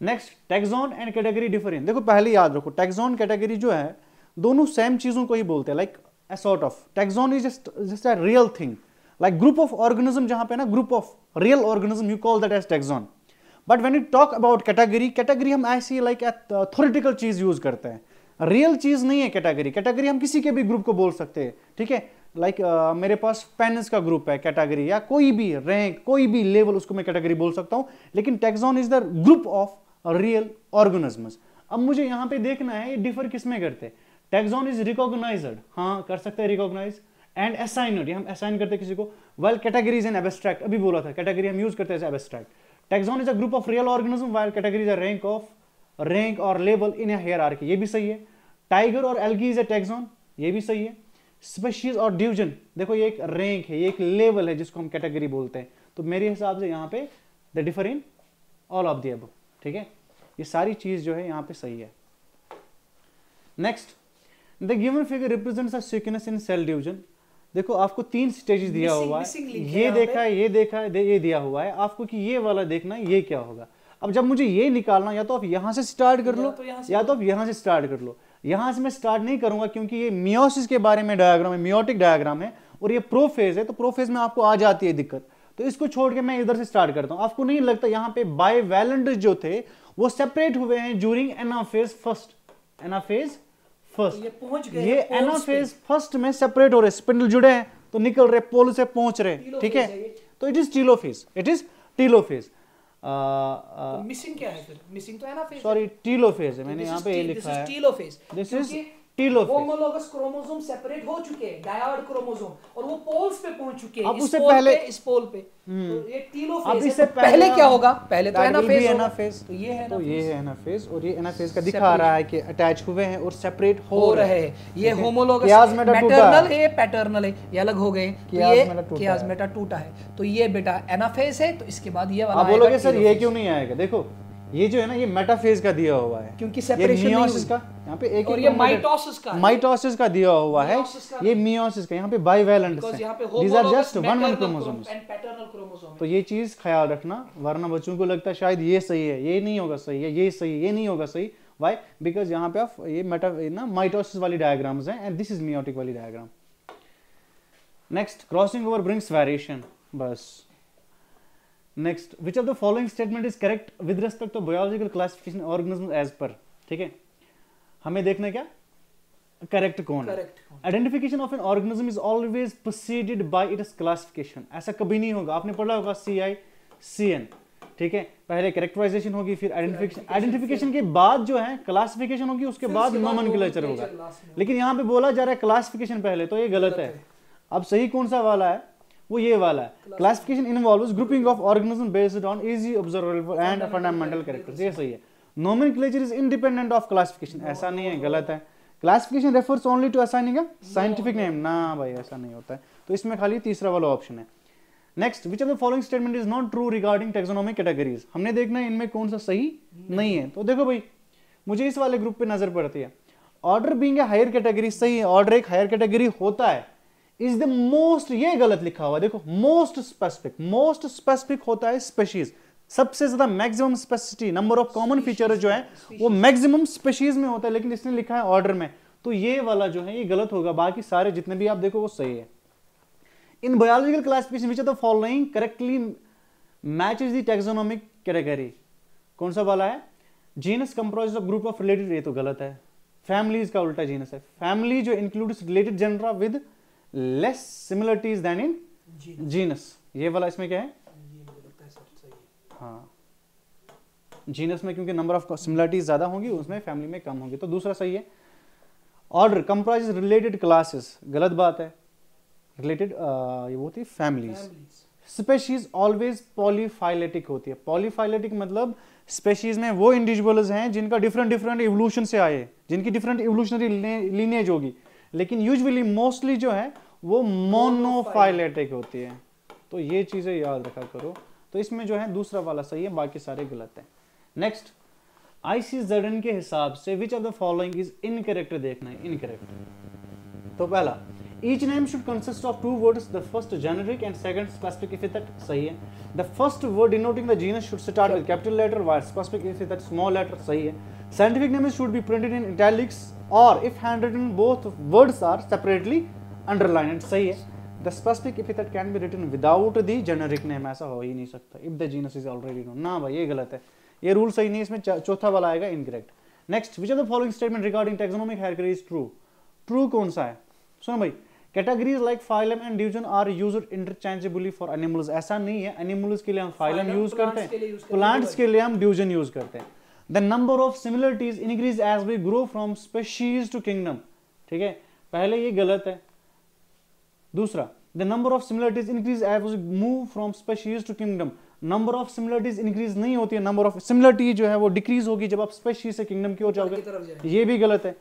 Next, taxon and category different. देखो पहले याद रखो, टैक्सॉन कैटेगरी जो है दोनों सेम चीजों को ही बोलते हैं, like a sort of, taxon is just a real thing, like group of organism, जहां पे ना group of real organism, you call that as taxon. But when you talk about category, category हम ऐसी लाइक थ्योरेटिकल चीज use करते हैं, real चीज नहीं है कैटेगरी। कैटेगरी हम किसी के भी ग्रुप को बोल सकते हैं, ठीक है, लाइक मेरे पास पेन्स का ग्रुप है कैटेगरी, या कोई भी रैंक, कोई भी लेवल, उसको मैं कैटेगरी बोल सकता हूं। लेकिन taxon is the group of real organisms. अब मुझे यहां पे देखना है ये डिफर किस में करते हैं। टैक्सॉन इज रिकॉग्नाइज्ड, हाँ कर सकते हैं रिकॉग्नाइज, एंड असाइनड, हम असाइन करते हैं किसी को, वेल कैटेगरीज एंड एब्स्ट्रैक्ट, अभी बोला था कैटेगरी हम यूज करते हैं abstract. Taxon is a group of real organism while categories are rank और लेबल इन अ हायरार्की, ये भी सही है। टाइगर और एल्गी इज अ टैक्सॉन, ये भी सही है। स्पीशीज और डिवीजन, देखो ये एक रैंक है, ये एक लेवल है जिसको हम कैटेगरी बोलते हैं, तो मेरे हिसाब से यहाँ पे the differ in all of the above, ठीक है, ये सारी चीज जो है यहाँ पे सही है। Next, the given figure represents a sequence in cell division, देखो आपको 3 स्टेजेस दिया हुआ है, ये देखा है, ये देखा है, ये दिया हुआ है आपको कि ये वाला देखना है ये क्या होगा। अब जब मुझे ये निकालना, या तो आप यहां से स्टार्ट कर लो या तो आप यहां से स्टार्ट कर लो। यहां से मैं स्टार्ट नहीं करूंगा क्योंकि ये मियोसिस के बारे में डायग्राम है, मियोटिक डायग्राम है, और ये प्रोफेज है, तो प्रोफेज में आपको आ जाती है दिक्कत, तो इसको छोड़ के मैं इधर से स्टार्ट करता हूं। आपको नहीं लगता यहाँ पे बाइवैलेंट जो थे वो सेपरेट हुए हैं during anaphase first, anaphase first, ये एनाफेज फर्स्ट में सेपरेट हो रहे, स्पिंडल जुड़े हैं तो निकल रहे, पोल से पहुंच रहे, ठीक है, तो it is telophase, it is telophase. Missing क्या है फिर? मिसिंग तो एनाफेज, सॉरी टीलोफेज है, मैंने यहाँ पे ये लिखा है telophase, this is telophase. Homologous chromosome separate हो चुके हैं, डायड क्रोमोसोम, और वो पोल्स पे पहुंच चुके हैं, अब इस उससे पोल पहले पे, इस पोल पे, तो ये टीलोफेज अब है। इससे तो पहले क्या होगा? पहले तो एनाफेज, एनाफेज, तो ये है, तो ये है एनाफेज, और ये एनाफेज का दिखा रहा है कि अटैच हुए हैं और सेपरेट हो रहे हैं। ये होमोलोगस मैटरनल है, पैटर्नल है, ये अलग हो गए, तो ये कियासमेटा टूटा है, तो ये बेटा एनाफेज है, तो इसके बाद ये वाला आप बोलोगे सर ये क्यों नहीं आएगा, देखो ये जो है ना ये मेटाफेज का दिया हुआ है, क्योंकि सेपरेशन नहीं हुई का, यहाँ पे एक, और ये माइटोसिस का दिया हुआ है, ये मियोसिस का, यहाँ पे बाइवैलेंट है, these are just one chromosomes, तो ये चीज ख्याल रखना, वरना बच्चों को लगता है शायद ये सही है, ये नहीं होगा सही है, ये सही है, ये नहीं होगा सही, व्हाई? बिकॉज यहाँ पे आप ये ना माइटोसिस वाली डायग्राम्स हैं एंड दिस इज मियोटिक वाली diagram. Next, crossing over brings variation, बस। Next, which of the following statement is correct with respect to biological classification organism as per, ठीक है, हमें देखना क्या करेक्ट कौन है। Identification of an organism is always preceded by its classification, ऐसा कभी नहीं होगा, आपने पढ़ा होगा CICN, ठीक है, पहले कैरेक्टराइजेशन होगी, फिर आइडेंटिफिकेशन, आइडेंटिफिकेशन के बाद जो है क्लासिफिकेशन होगी, उसके बाद नोमेनक्लेचर होगा, लेकिन यहाँ पे बोला जा रहा है क्लासिफिकेशन पहले, तो ये गलत है। अब सही कौन सा वाला है? वो ये वाला है, classification involves grouping of organism based on easy observable and fundamental characters, ये सही है। Nomenclature is independent of classification, ऐसा नहीं है, गलत है। Classification refers only to assigning a scientific name, ना भाई ऐसा नहीं होता है, तो इसमें खाली तीसरा वाला ऑप्शन है। Next, which of the following statement is not true regarding taxonomic categories, हमने देखना है इनमें कौन सा सही नहीं है, तो देखो भाई मुझे इस वाले ग्रुप पे नजर पड़ती है, order being a higher category, सही है, ऑर्डर एक हायर कैटेगरी होता है, इज द मोस्ट, ये गलत लिखा हुआ, देखो मोस्ट स्पेसिफिक होता है स्पेशीज, सबसे ज्यादा maximum specificity, number of common feature जो है वो मैक्सिमम स्पेशीज में होता है, लेकिन इसने लिखा है ऑर्डर में, तो ये वाला जो है ये गलत होगा, बाकी सारे जितने भी आप देखो वो सही है। In biological classification which of the following correctly matches the taxonomic category, कौन सा वाला है? Genus comprises of group of related, ये तो गलत है, फैमिलीज का उल्टा जीनस है, फैमिली जो includes related genera with less similarities than in genus, ये वाला इसमें क्या है? हाँ, जीनस में क्योंकि नंबर ऑफ सिमिलरिटीज ज्यादा होंगी, उसमें फैमिली में कम होंगी, तो दूसरा सही है। ऑर्डर कंप्राइजेस रिलेटेड क्लासेस, गलत बात है, रिलेटेड ये होती है फैमिलीज। स्पेशीज ऑलवेज पॉलीफाइलेटिक होती है, पॉलीफाइलेटिक मतलब स्पेशीज में वो इंडिविजुअल्स हैं जिनका डिफरेंट इवोल्यूशन से आए, जिनकी डिफरेंट इवोल्यूशनरी लीनेज होगी, लेकिन यूजुअली मोस्टली जो है वो मोनोफाइलेटिक होती है, तो ये चीजें याद रखा करो, तो इसमें जो है दूसरा वाला सही है, बाकी सारे गलत हैं। नेक्स्ट, ICZN के हिसाब से विच of the following is incorrect देखना है, इनकरेक्ट, तो पहला, each name should consist of 2 words, the first generic and second specific epithet, सही है। The first word denoting the genus should start with capital letter while specific epithet small letter, सही है। Scientific names should be printed in italics or if handwritten both words are separately underlined, सही है। The specific epithet can be written without the generic name, ऐसा हो ही नहीं सकता, if the genus is already known, ना भाई ये गलत है, ये रूल सही नहीं, इसमें चौथा वाला आएगा incorrect. Next, which of the following statement regarding taxonomic hierarchy is true, true कौन सा है? सुनो भाई, categories like phylum and division are used interchangeably for animals, ऐसा नहीं है, एनिमल्स के लिए हम फाइलम यूज करते हैं, प्लांट्स के लिए हम डिवीजन यूज करते हैं। The number of similarities increase as we grow from species to kingdom, ठीक है, पहले ये गलत है। दूसरा, the number of similarities increase as we move from species to kingdom. Number of similarities increase नहीं होती है, नंबर ऑफ सिमिलरिटी जो है वो डिक्रीज होगी जब आप स्पीशीज से किंगडम की ओर जाओगे, ये भी गलत है।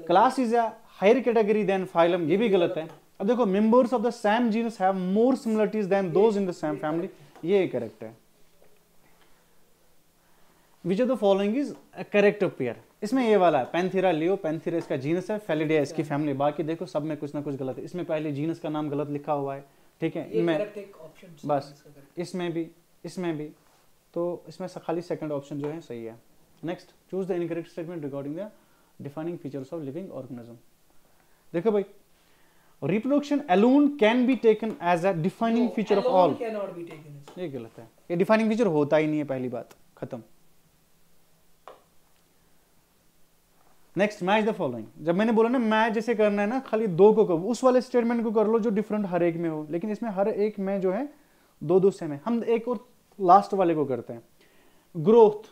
Class is a higher category than phylum, ये भी गलत है। अब देखो, members of the same genus have more similarities than those in the same family, ये करेक्ट है। Which of the following is a correct pair, इसमें ये वाला है पैंथेरा लियो, पैंथेरा इसका जीनस है, फेलिडिया इसकी फैमिली, बाकी देखो सब में कुछ ना कुछ गलत है। इसमें पहले जीनस का नाम गलत लिखा हुआ है, ठीक है, इनमें बस, इसमें भी तो इसमें खाली सेकंड ऑप्शन जो है सही है। Next, choose the incorrect statement regarding the defining features of living organism. देखो भाई, reproduction alone can be taken as a defining feature of all, ये गलत है, ये डिफाइनिंग फीचर होता ही नहीं है, पहली बात खत्म। Next, match the following. जब मैंने बोला ना मैच जैसे करना है ना, खाली दो को करो, उस वाले स्टेटमेंट को कर लो जो डिफरेंट हर एक में हो, लेकिन इसमें हर एक में जो है दो सेम है। हम एक और लास्ट वाले को करते हैं। ग्रोथ,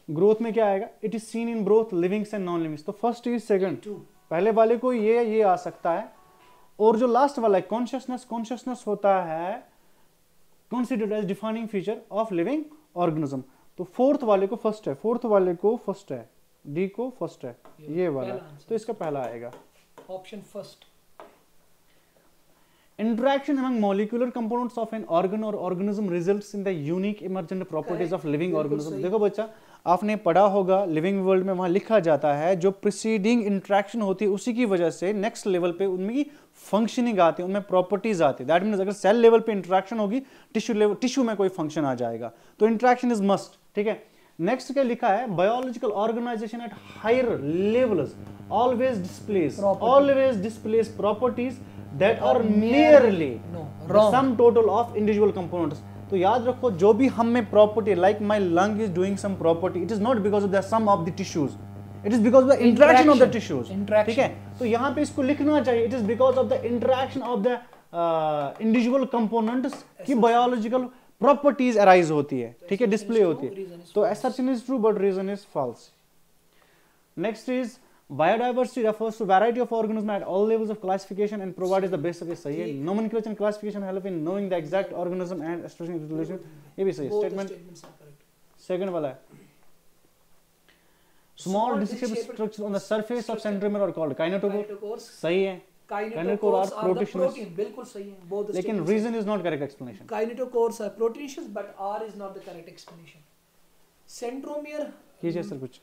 ग्रोथ में क्या आएगा? It is seen in both livings and non livings, तो फर्स्ट इज सेकंड, पहले वाले को ये आ सकता है, और जो लास्ट वाला है कॉन्शियसनेस, कॉन्शियसनेस होता है considered as defining feature of living organism, तो फोर्थ वाले को फर्स्ट है, फोर्थ वाले को फर्स्ट है, डी को फर्स्ट है, ये वाला, तो इसका पहला आएगा option first. Interaction among molecular components of an organ or organism results in the unique emergent properties of living organism। देखो बच्चा, आपने पढ़ा होगा लिविंग वर्ल्ड में, वहां लिखा जाता है जो प्रीसीडिंग इंटरेक्शन होती है उसी की वजह से नेक्स्ट लेवल पे उनकी फंक्शनिंग आती है, उनमें प्रॉपर्टीज आती है। दैट मीन्स अगर सेल लेवल पे इंटरेक्शन होगी, टिश्यू में कोई फंक्शन आ जाएगा, तो इंटरेक्शन इज मस्ट, ठीक है। नेक्स्ट क्या लिखा है? Biological organisation at higher levels always displays properties that are merely the sum total of individual components। तो याद रखो, जो भी हम में property, like my lung is doing some property, it is not because of the sum of the tissues, it is because of the interaction of the tissues, ठीक है। तो यहाँ पे इसको लिखना चाहिए, it is because of the interaction of the individual components की biological properties arise होती है, ठीक है, डिस्प्ले होती है। तो assertion is true but reason is false। Next is biodiversity refers to variety of organisms at all levels of classification and provides the basis of सही है। nomenclature and classification help in knowing the exact organism and establishing its relation, ये भी सही है। statement second वाला है, small disc-shaped structures on the surface of centromere are called kinetochores, सही है। kinetochores are protein, बिल्कुल सही है, both the लेकिन reason is not correct explanation। kinetochores are proteinaceous but R is not the correct explanation। centromere कीजिए sir कुछ।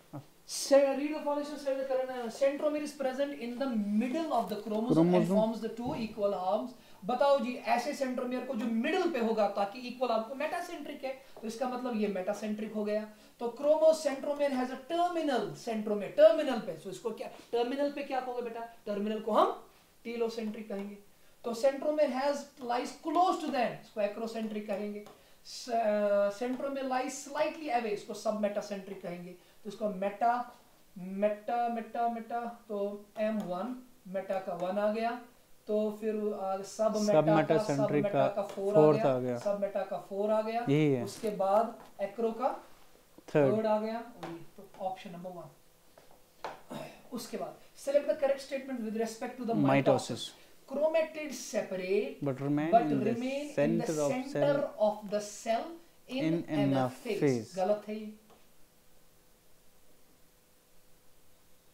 read the following sentence। centromere is present in the middle of the chromosome and forms the two equal arms। बताओ जी, ऐसे centromere को जो middle पे होगा ताकि equal arm को, मेटासेंट्रिक है, तो इसका मतलब ये मेटासेंट्रिक हो गया। तो chromocentromere has a terminal centromere, terminal पे, सो इसको क्या टर्मिनल पे क्या कहोगे बेटा? टर्मिनल को हम टीलोसेंट्रिक कहेंगे। तो centromere has lies close to that, इसको एक्रोसेंट्रिक कहेंगे। सेंट्रोमियर लाइज स्लाइटली अवे, इसको सब मेटासेंट्रिक कहेंगे। तो इसको मेटा मेटा मेटा मेटा, तो M1 मेटा का 1 आ गया, तो फिर सब मेटा सेंट्रिक का 4 आ गया, सब मेटा का 4 आ गया, उसके बाद एक्रो का 3rd आ गया, तो ऑप्शन नंबर 1। उसके बाद select the correct statement with respect to the mitosis. chromatids separate but remain in the center of the cell in anaphase। गलत है ये।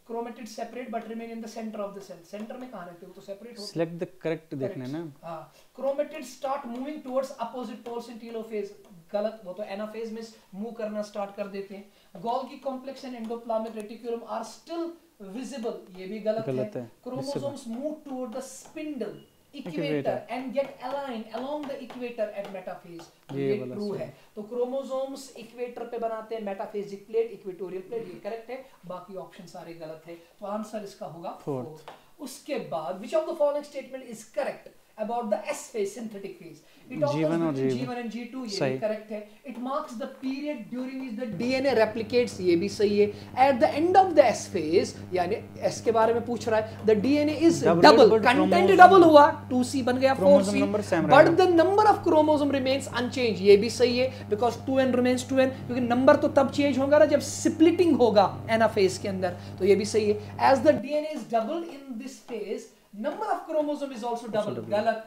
chromatids separate but remain in the center of the cell, center में कहाँ रहते हो? तो separate होते। select the correct देखना ना। हाँ, chromatids start moving towards opposite poles in telophase। गलत, वो तो एनाफेज में मूव करना स्टार्ट कर देते हैं। Golgi complex and endoplasmic reticulum are still visible, ये भी गलत है। Chromosomes move toward the spindle equator and get align along the equator at metaphase, ये ट्रू है। तो क्रोमोसोम्स इक्वेटर पे बनाते हैं, मेटाफेजिक प्लेट, इक्वेटोरियल प्लेट, ये करेक्ट है, बाकी ऑप्शन सारे गलत है। तो आंसर इसका होगा 4th। उसके बाद which of the following statement is correct? about the S phase, synthetic phase. It occurs G1 और between G2. G1 and G2, ये सही. भी correct है. It marks the period during which the DNA replicates, ये भी सही है. At the end of the S phase, यानी S के बारे में पूछ रहा है, the DNA is double, content double हुआ, 2C बन गया 4C, but the number of chromosome remains unchanged, ये भी सही है, because 2n remains 2n, क्योंकि number तो तब change होगा ना जब splitting होगा anaphase के अंदर, तो ये भी सही है. As the DNA is double in this phase, number of chromosome is also double.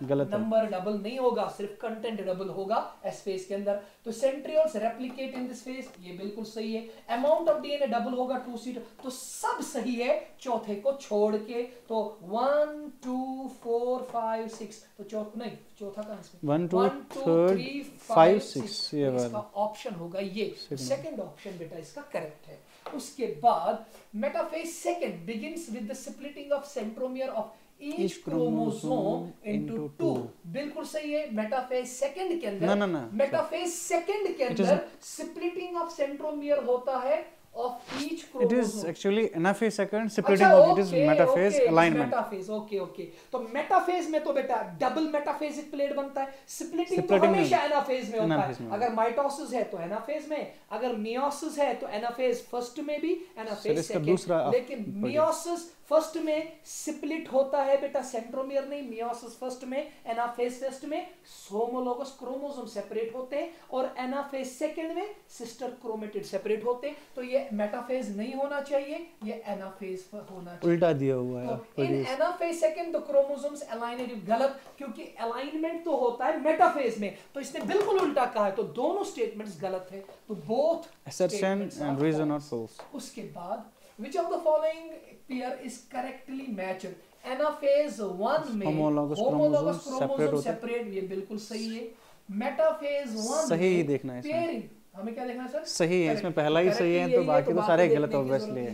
गलत. नंबर डबल नहीं होगा, सिर्फ कंटेंट डबल होगा एस फेज के अंदर. तो centrioles replicate in this phase, ये बिल्कुल सही है. अमाउंट ऑफ डीएनए डबल होगा 2C, तो सब सही है चौथे को छोड़ के. तो 1 2 4 5 6, तो चौथा कहां से 1 2 3 5 6, ये इसका ऑप्शन होगा ये. सेकंड ऑप्शन बेटा इसका करेक्ट है. उसके बाद metaphase second begins with the splitting of centromere of each chromosome into 2. बिल्कुल सही है. मेटाफेज सेकंड के अंदर मेटाफेज सेकंड के अंदर स्प्लिटिंग ऑफ सेंट्रोमियर होता है of each chromosome. It is actually anaphase second, splitting of it is metaphase alignment. Metaphase, okay. तो मेटाफेज में तो बेटा डबल मेटाफेजिक प्लेट बनता है. स्प्लिटिंग तो हमेशा एनाफेज में होता है. अगर माइटोसिस है तो एनाफेज में, अगर मियोसिस है तो एनाफेज फर्स्ट में भी, एनाफेज सेकंड. लेकिन मियोसिस फर्स्ट में स्प्लिट होता है बेटा, सेंट्रोमियर नहीं. मियोसिस फर्स्ट में, एनाफेज फर्स्ट में होमोलोगस क्रोमोसोम सेपरेट होते हैं, और एनाफेज सेकंड में सिस्टर क्रोमेटिड सेपरेट होते हैं. तो ये मेटाफेज नहीं होना चाहिए, ये एनाफेज होना चाहिए. उल्टा दिया हुआ है. तो in anaphase second the chromosomes aligned. गलत, क्योंकि अलाइनमेंट तो होता है मेटाफेज में, तो इसने बिल्कुल उल्टा कहा है. तो दोनों स्टेटमेंट्स गलत है. तो both assertion and reason are false. उसके बाद which of the following pair is correctly matched? Anaphase 1 में homologous क्रोमोसोम सेपरेट, ये बिल्कुल सही है. मेटाफेज 1 सही ही देखना है पेयरिंग, हमें क्या देखना है सर? सही है. इसमें पहला ही सही है, तो बाकी तो सारे गलत ऑब्वियसली है.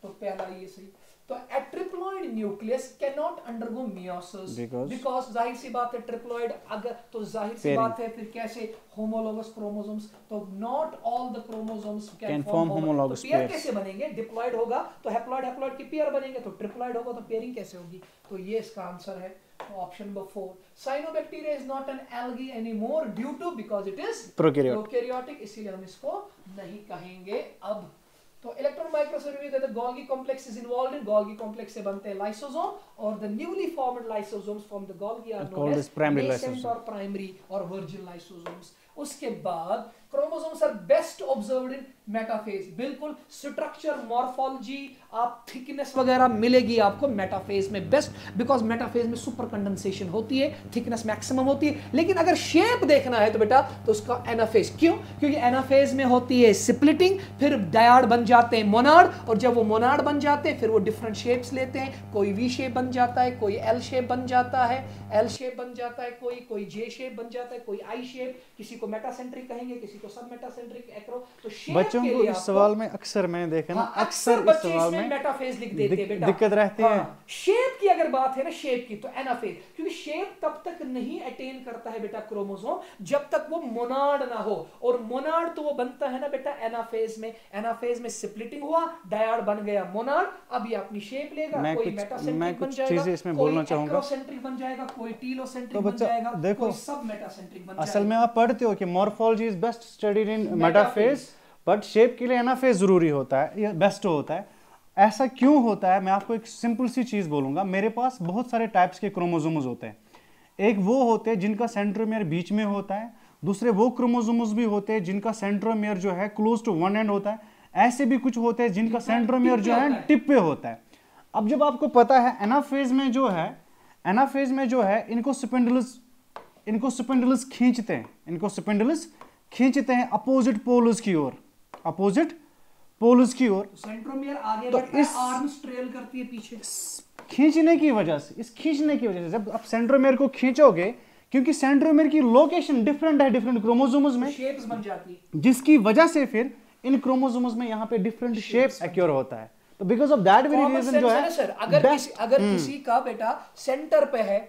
तो पहला ये सही. तो a triploid nucleus cannot undergo meiosis because जाहिर सी बात है ट्रिप्लॉइड, अगर तो जाहिर सी बात है फिर कैसे होमोलोगस क्रोमोसोम्स. तो not all the chromosomes can form homologous pairs. Pair कैसे बनेंगे? डिप्लॉइड होगा तो हैप्लॉइड की पेयर बनेंगे, तो ट्रिप्लॉइड होगा तो पेयरिंग कैसे होगी? तो ये इसका आंसर है. Option number 4. Cyanobacteria is not an algae anymore due to because it is prokaryotic, इसीलिए हम इसको नहीं कहेंगे अब. तो इलेक्ट्रॉन माइक्रोस्कोपी में Golgi complex is involved in. Golgi complex से बनते हैं लाइसोसोम, और the newly formed lysosomes from the Golgi are known as nascent और प्राइमरी और वर्जिन लाइसोसोम्स. उसके बाद chromosomes are best observed in metaphase. बिल्कुल, स्ट्रक्चर, मॉर्फोलॉजी, आप थिकनेस वगैरह मिलेगी आपको मेटाफेज में बेस्ट, बिकॉज मेटाफेज में सुपर कंडेंसेशन होती है, थिकनेस मैक्सिमम होती है. लेकिन अगर शेप देखना है तो बेटा तो उसका एनाफेज. क्यों? क्योंकि एनाफेज में होती है स्प्लिटिंग, फिर डायड बन जाते हैं मोनाड, और जब वो मोनाड बन जाते हैं फिर वो डिफरेंट शेप्स लेते हैं. कोई वी शेप बन जाता है, कोई एल शेप बन जाता है, एल शेप बन जाता है, कोई जे शेप बन जाता है, कोई आई शेप. किसी को मेटासेंट्रिक कहेंगे, किसी को सब मेटासेंट्रिक, एक्रो. तो बच्चों को इस सवाल में अक्सर मैंने देखा ना, अक्सर इस सवाल में मेटाफेज लिख देते हैं बेटा, दिक्कत रहती है. शेप की अगर बात है ना, शेप की, तो एनाफेज, क्योंकि शेप तब तक नहीं अटेन करता है बेटा क्रोमोसोम जब तक वो मोनाड ना हो, और मोनाड तो वो बनता है ना बेटा एनाफेज में. एनाफेज में स्प्लिटिंग हुआ, डायड बन गया मोनाड, अब ये अपनी शेप लेगा. कोई मेटासेंट्रिक बन जाएगा, चीजें इसमें बोलना चाहूंगा. एक्रोसेंट्रिक बन जाएगा, कोई टीलोसेंट्रिक बन जाएगा, कोई सब मेटासेंट्रिक बन जाएगा. असल में आप पढ़ते हो कि morphology is best studied in metaphase, but shape के लिए एनाफेज जरूरी होता है, ये बेस्ट होता है. ऐसा क्यों होता है? मैं आपको एक सिंपल सी चीज बोलूंगा. मेरे पास बहुत सारे टाइप्स के क्रोमोसोम्स होते हैं. एक वो होते हैं जिनका सेंट्रोमियर बीच में होता है, दूसरे वो क्रोमोसोम्स भी होते हैं जिनका सेंट्रोमियर जो है क्लोज टू वन एंड होता है. ऐसे भी कुछ होते हैं जिनका सेंट्रोमियर जो है टिप पे होता है. अब जब आपको पता है एनाफेज में जो है इनको स्पिंडल्स खींचते हैं अपोजिट पोल्स की ओर, सेंट्रोमियर आगे बढ़ता है, आर्म्स ट्रेल करती है पीछे. खींचने की वजह से जब आप सेंट्रोमियर को खींचोगे, क्योंकि सेंट्रोमियर की लोकेशन डिफरेंट है डिफरेंट क्रोमोसोम्स में, शेप्स बन जाती है, जिसकी वजह से फिर इन क्रोमोसोम्स में यहाँ पे डिफरेंट शेप्स एक्योर होता है. तो because of that very reason जो है सर, अगर किसी का बेटा सेंटर पे है,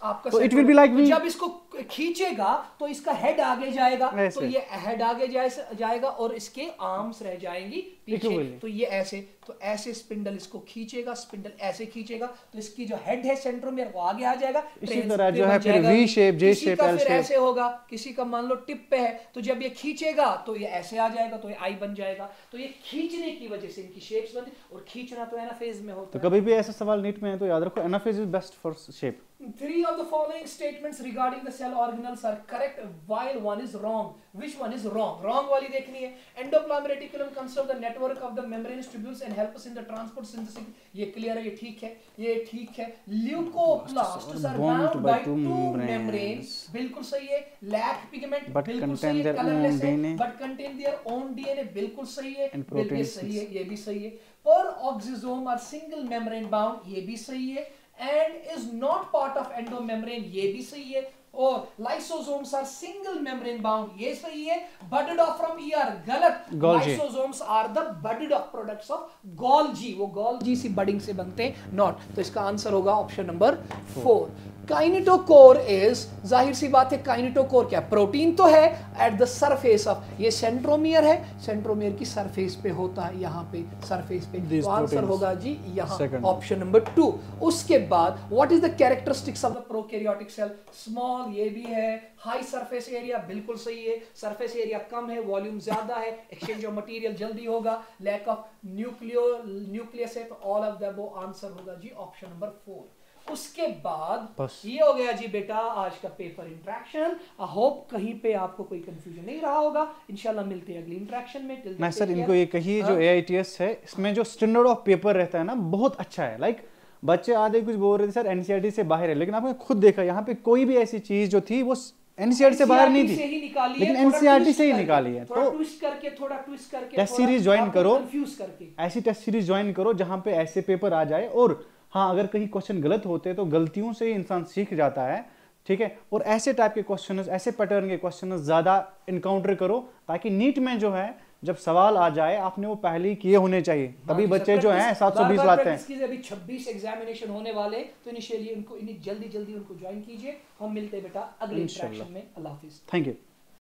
आपका तो it will be like तो we- जब इसको खींचेगा तो इसका हेड आगे जाएगा, ऐसे। तो ये हेड आगे जाएगा और इसके आर्म्स रह जाएंगी पीछे, Equivalent। तो ये ऐसे, तो ऐसे स्पिंडल इसको खींचेगा, स्पिंडल ऐसे खींचेगा तो इसकी जो हेड है सेंट्रोमियर वो आगे आ जाएगा। इसी तरह जो है फिर V शेप, J किसी शेप, का L फिर शेप। ऐसे होगा, किसी का मान लो टिप पे है, तो जब ये खींचेगा तो ये ऐसे आ जाएगा, तो ये आई बन जाएगा। तो ये खींचने की वजह से इनकी शेप्स बनती, और खींचना तो एनाफेज में होता तो है। कभी भी ऐसा सवाल नीट में है तो याद रखो anaphase is best for shape. Three of the following statements regarding the cell organelles are correct while one is wrong. Which one is wrong? Wrong वाली देखनी है। Endoplasmic reticulum consists of the network of the membranous tubules and help us in the transport synthesis. ये clear है, ये ठीक है, ये ठीक है। Leucoplasts are bound by two membranes. बिल्कुल सही है। Lack pigment But बिल्कुल contain सही है। their own Colorless है, DNA. but contain their own DNA बिल्कुल सही है। And बिल्कुल proteins. सही है, ये भी सही है। Peroxisome are single membrane bound, ये भी सही है। And is not part of endomembrane, ये भी सही है। और lysosomes are single membrane bound, ये सही है। Budded off from ER, गलत। Golgi। Lysosomes are the budded off products of Golgi, वो Golgi सी budding से बनते हैं, not। तो इसका आंसर होगा ऑप्शन नंबर 4। काइनेटोकोर इज, जाहिर सी बात है काइनेटोकोर क्या, प्रोटीन तो है एट द सरफेस ऑफ, ये सेंट्रोमियर है, सेंट्रोमियर की सरफेस पे होता है, यहाँ पे सरफेस पे। These तो आंसर proteins। होगा जी यहाँ Second। Option number 2। उसके बाद what is the characteristics of the prokaryotic cell, small, ये भी है। हाई सरफेस एरिया, बिल्कुल सही है। सरफेस एरिया कम है, वॉल्यूम ज्यादा है, एक्सचेंज ऑफ मटेरियल जल्दी होगा। लैक ऑफ न्यूक्लियस है, तो ऑल ऑफ द वो आंसर होगा जी ऑप्शन नंबर 4। उसके बाद बस। ये हो गया जी बेटा आज का पेपर इंटरेक्शन। आई होप कहीं पे आपको कोई कंफ्यूजन नहीं रहा होगा। इंशाल्लाह मिलते हैं अगली इंटरेक्शन में। Till then, मैं सर take इनको care। ये कहिए जो AITS है इसमें जो स्टैंडर्ड ऑफ पेपर रहता है ना बहुत अच्छा है। लाइक बच्चे आधे कुछ बोल रहे थे सर NCERT से बाहर है, लेकिन आपने खुद देखा यहाँ पे कोई भी ऐसी चीज जो थी वो NCERT से बाहर नहीं से ही थी, निकाली है, लेकिन थोड़ा NCERT twist से ही करके, निकाली है। थोड़ा तो ट्विस्ट करके, थोड़ा ट्विस्ट करके, टेस्ट थोड़ा सीरीज ज्वाइन आपको करो, कंफ्यूज करके। ऐसी टेस्ट सीरीज ज्वाइन करो जहाँ पे ऐसे पेपर आ जाए। और हाँ, अगर कहीं क्वेश्चन गलत होते हैं तो गलतियों से ही इंसान सीख जाता है, ठीक है। और ऐसे टाइप के क्वेश्चन, ऐसे पैटर्न के क्वेश्चन ज्यादा इनकाउंटर करो, ताकि नीट में जो है जब सवाल आ जाए आपने वो पहले ही किए होने चाहिए, तभी बच्चे जो हैं 720 लाते हैं। अभी 26 एग्जामिनेशन होने वाले, तो इनिशियली उनको जल्दी उनको ज्वाइन कीजिए। हम मिलते हैं बेटा अगले इंटरेक्शन में। अल्लाह हाफिज। Thank you.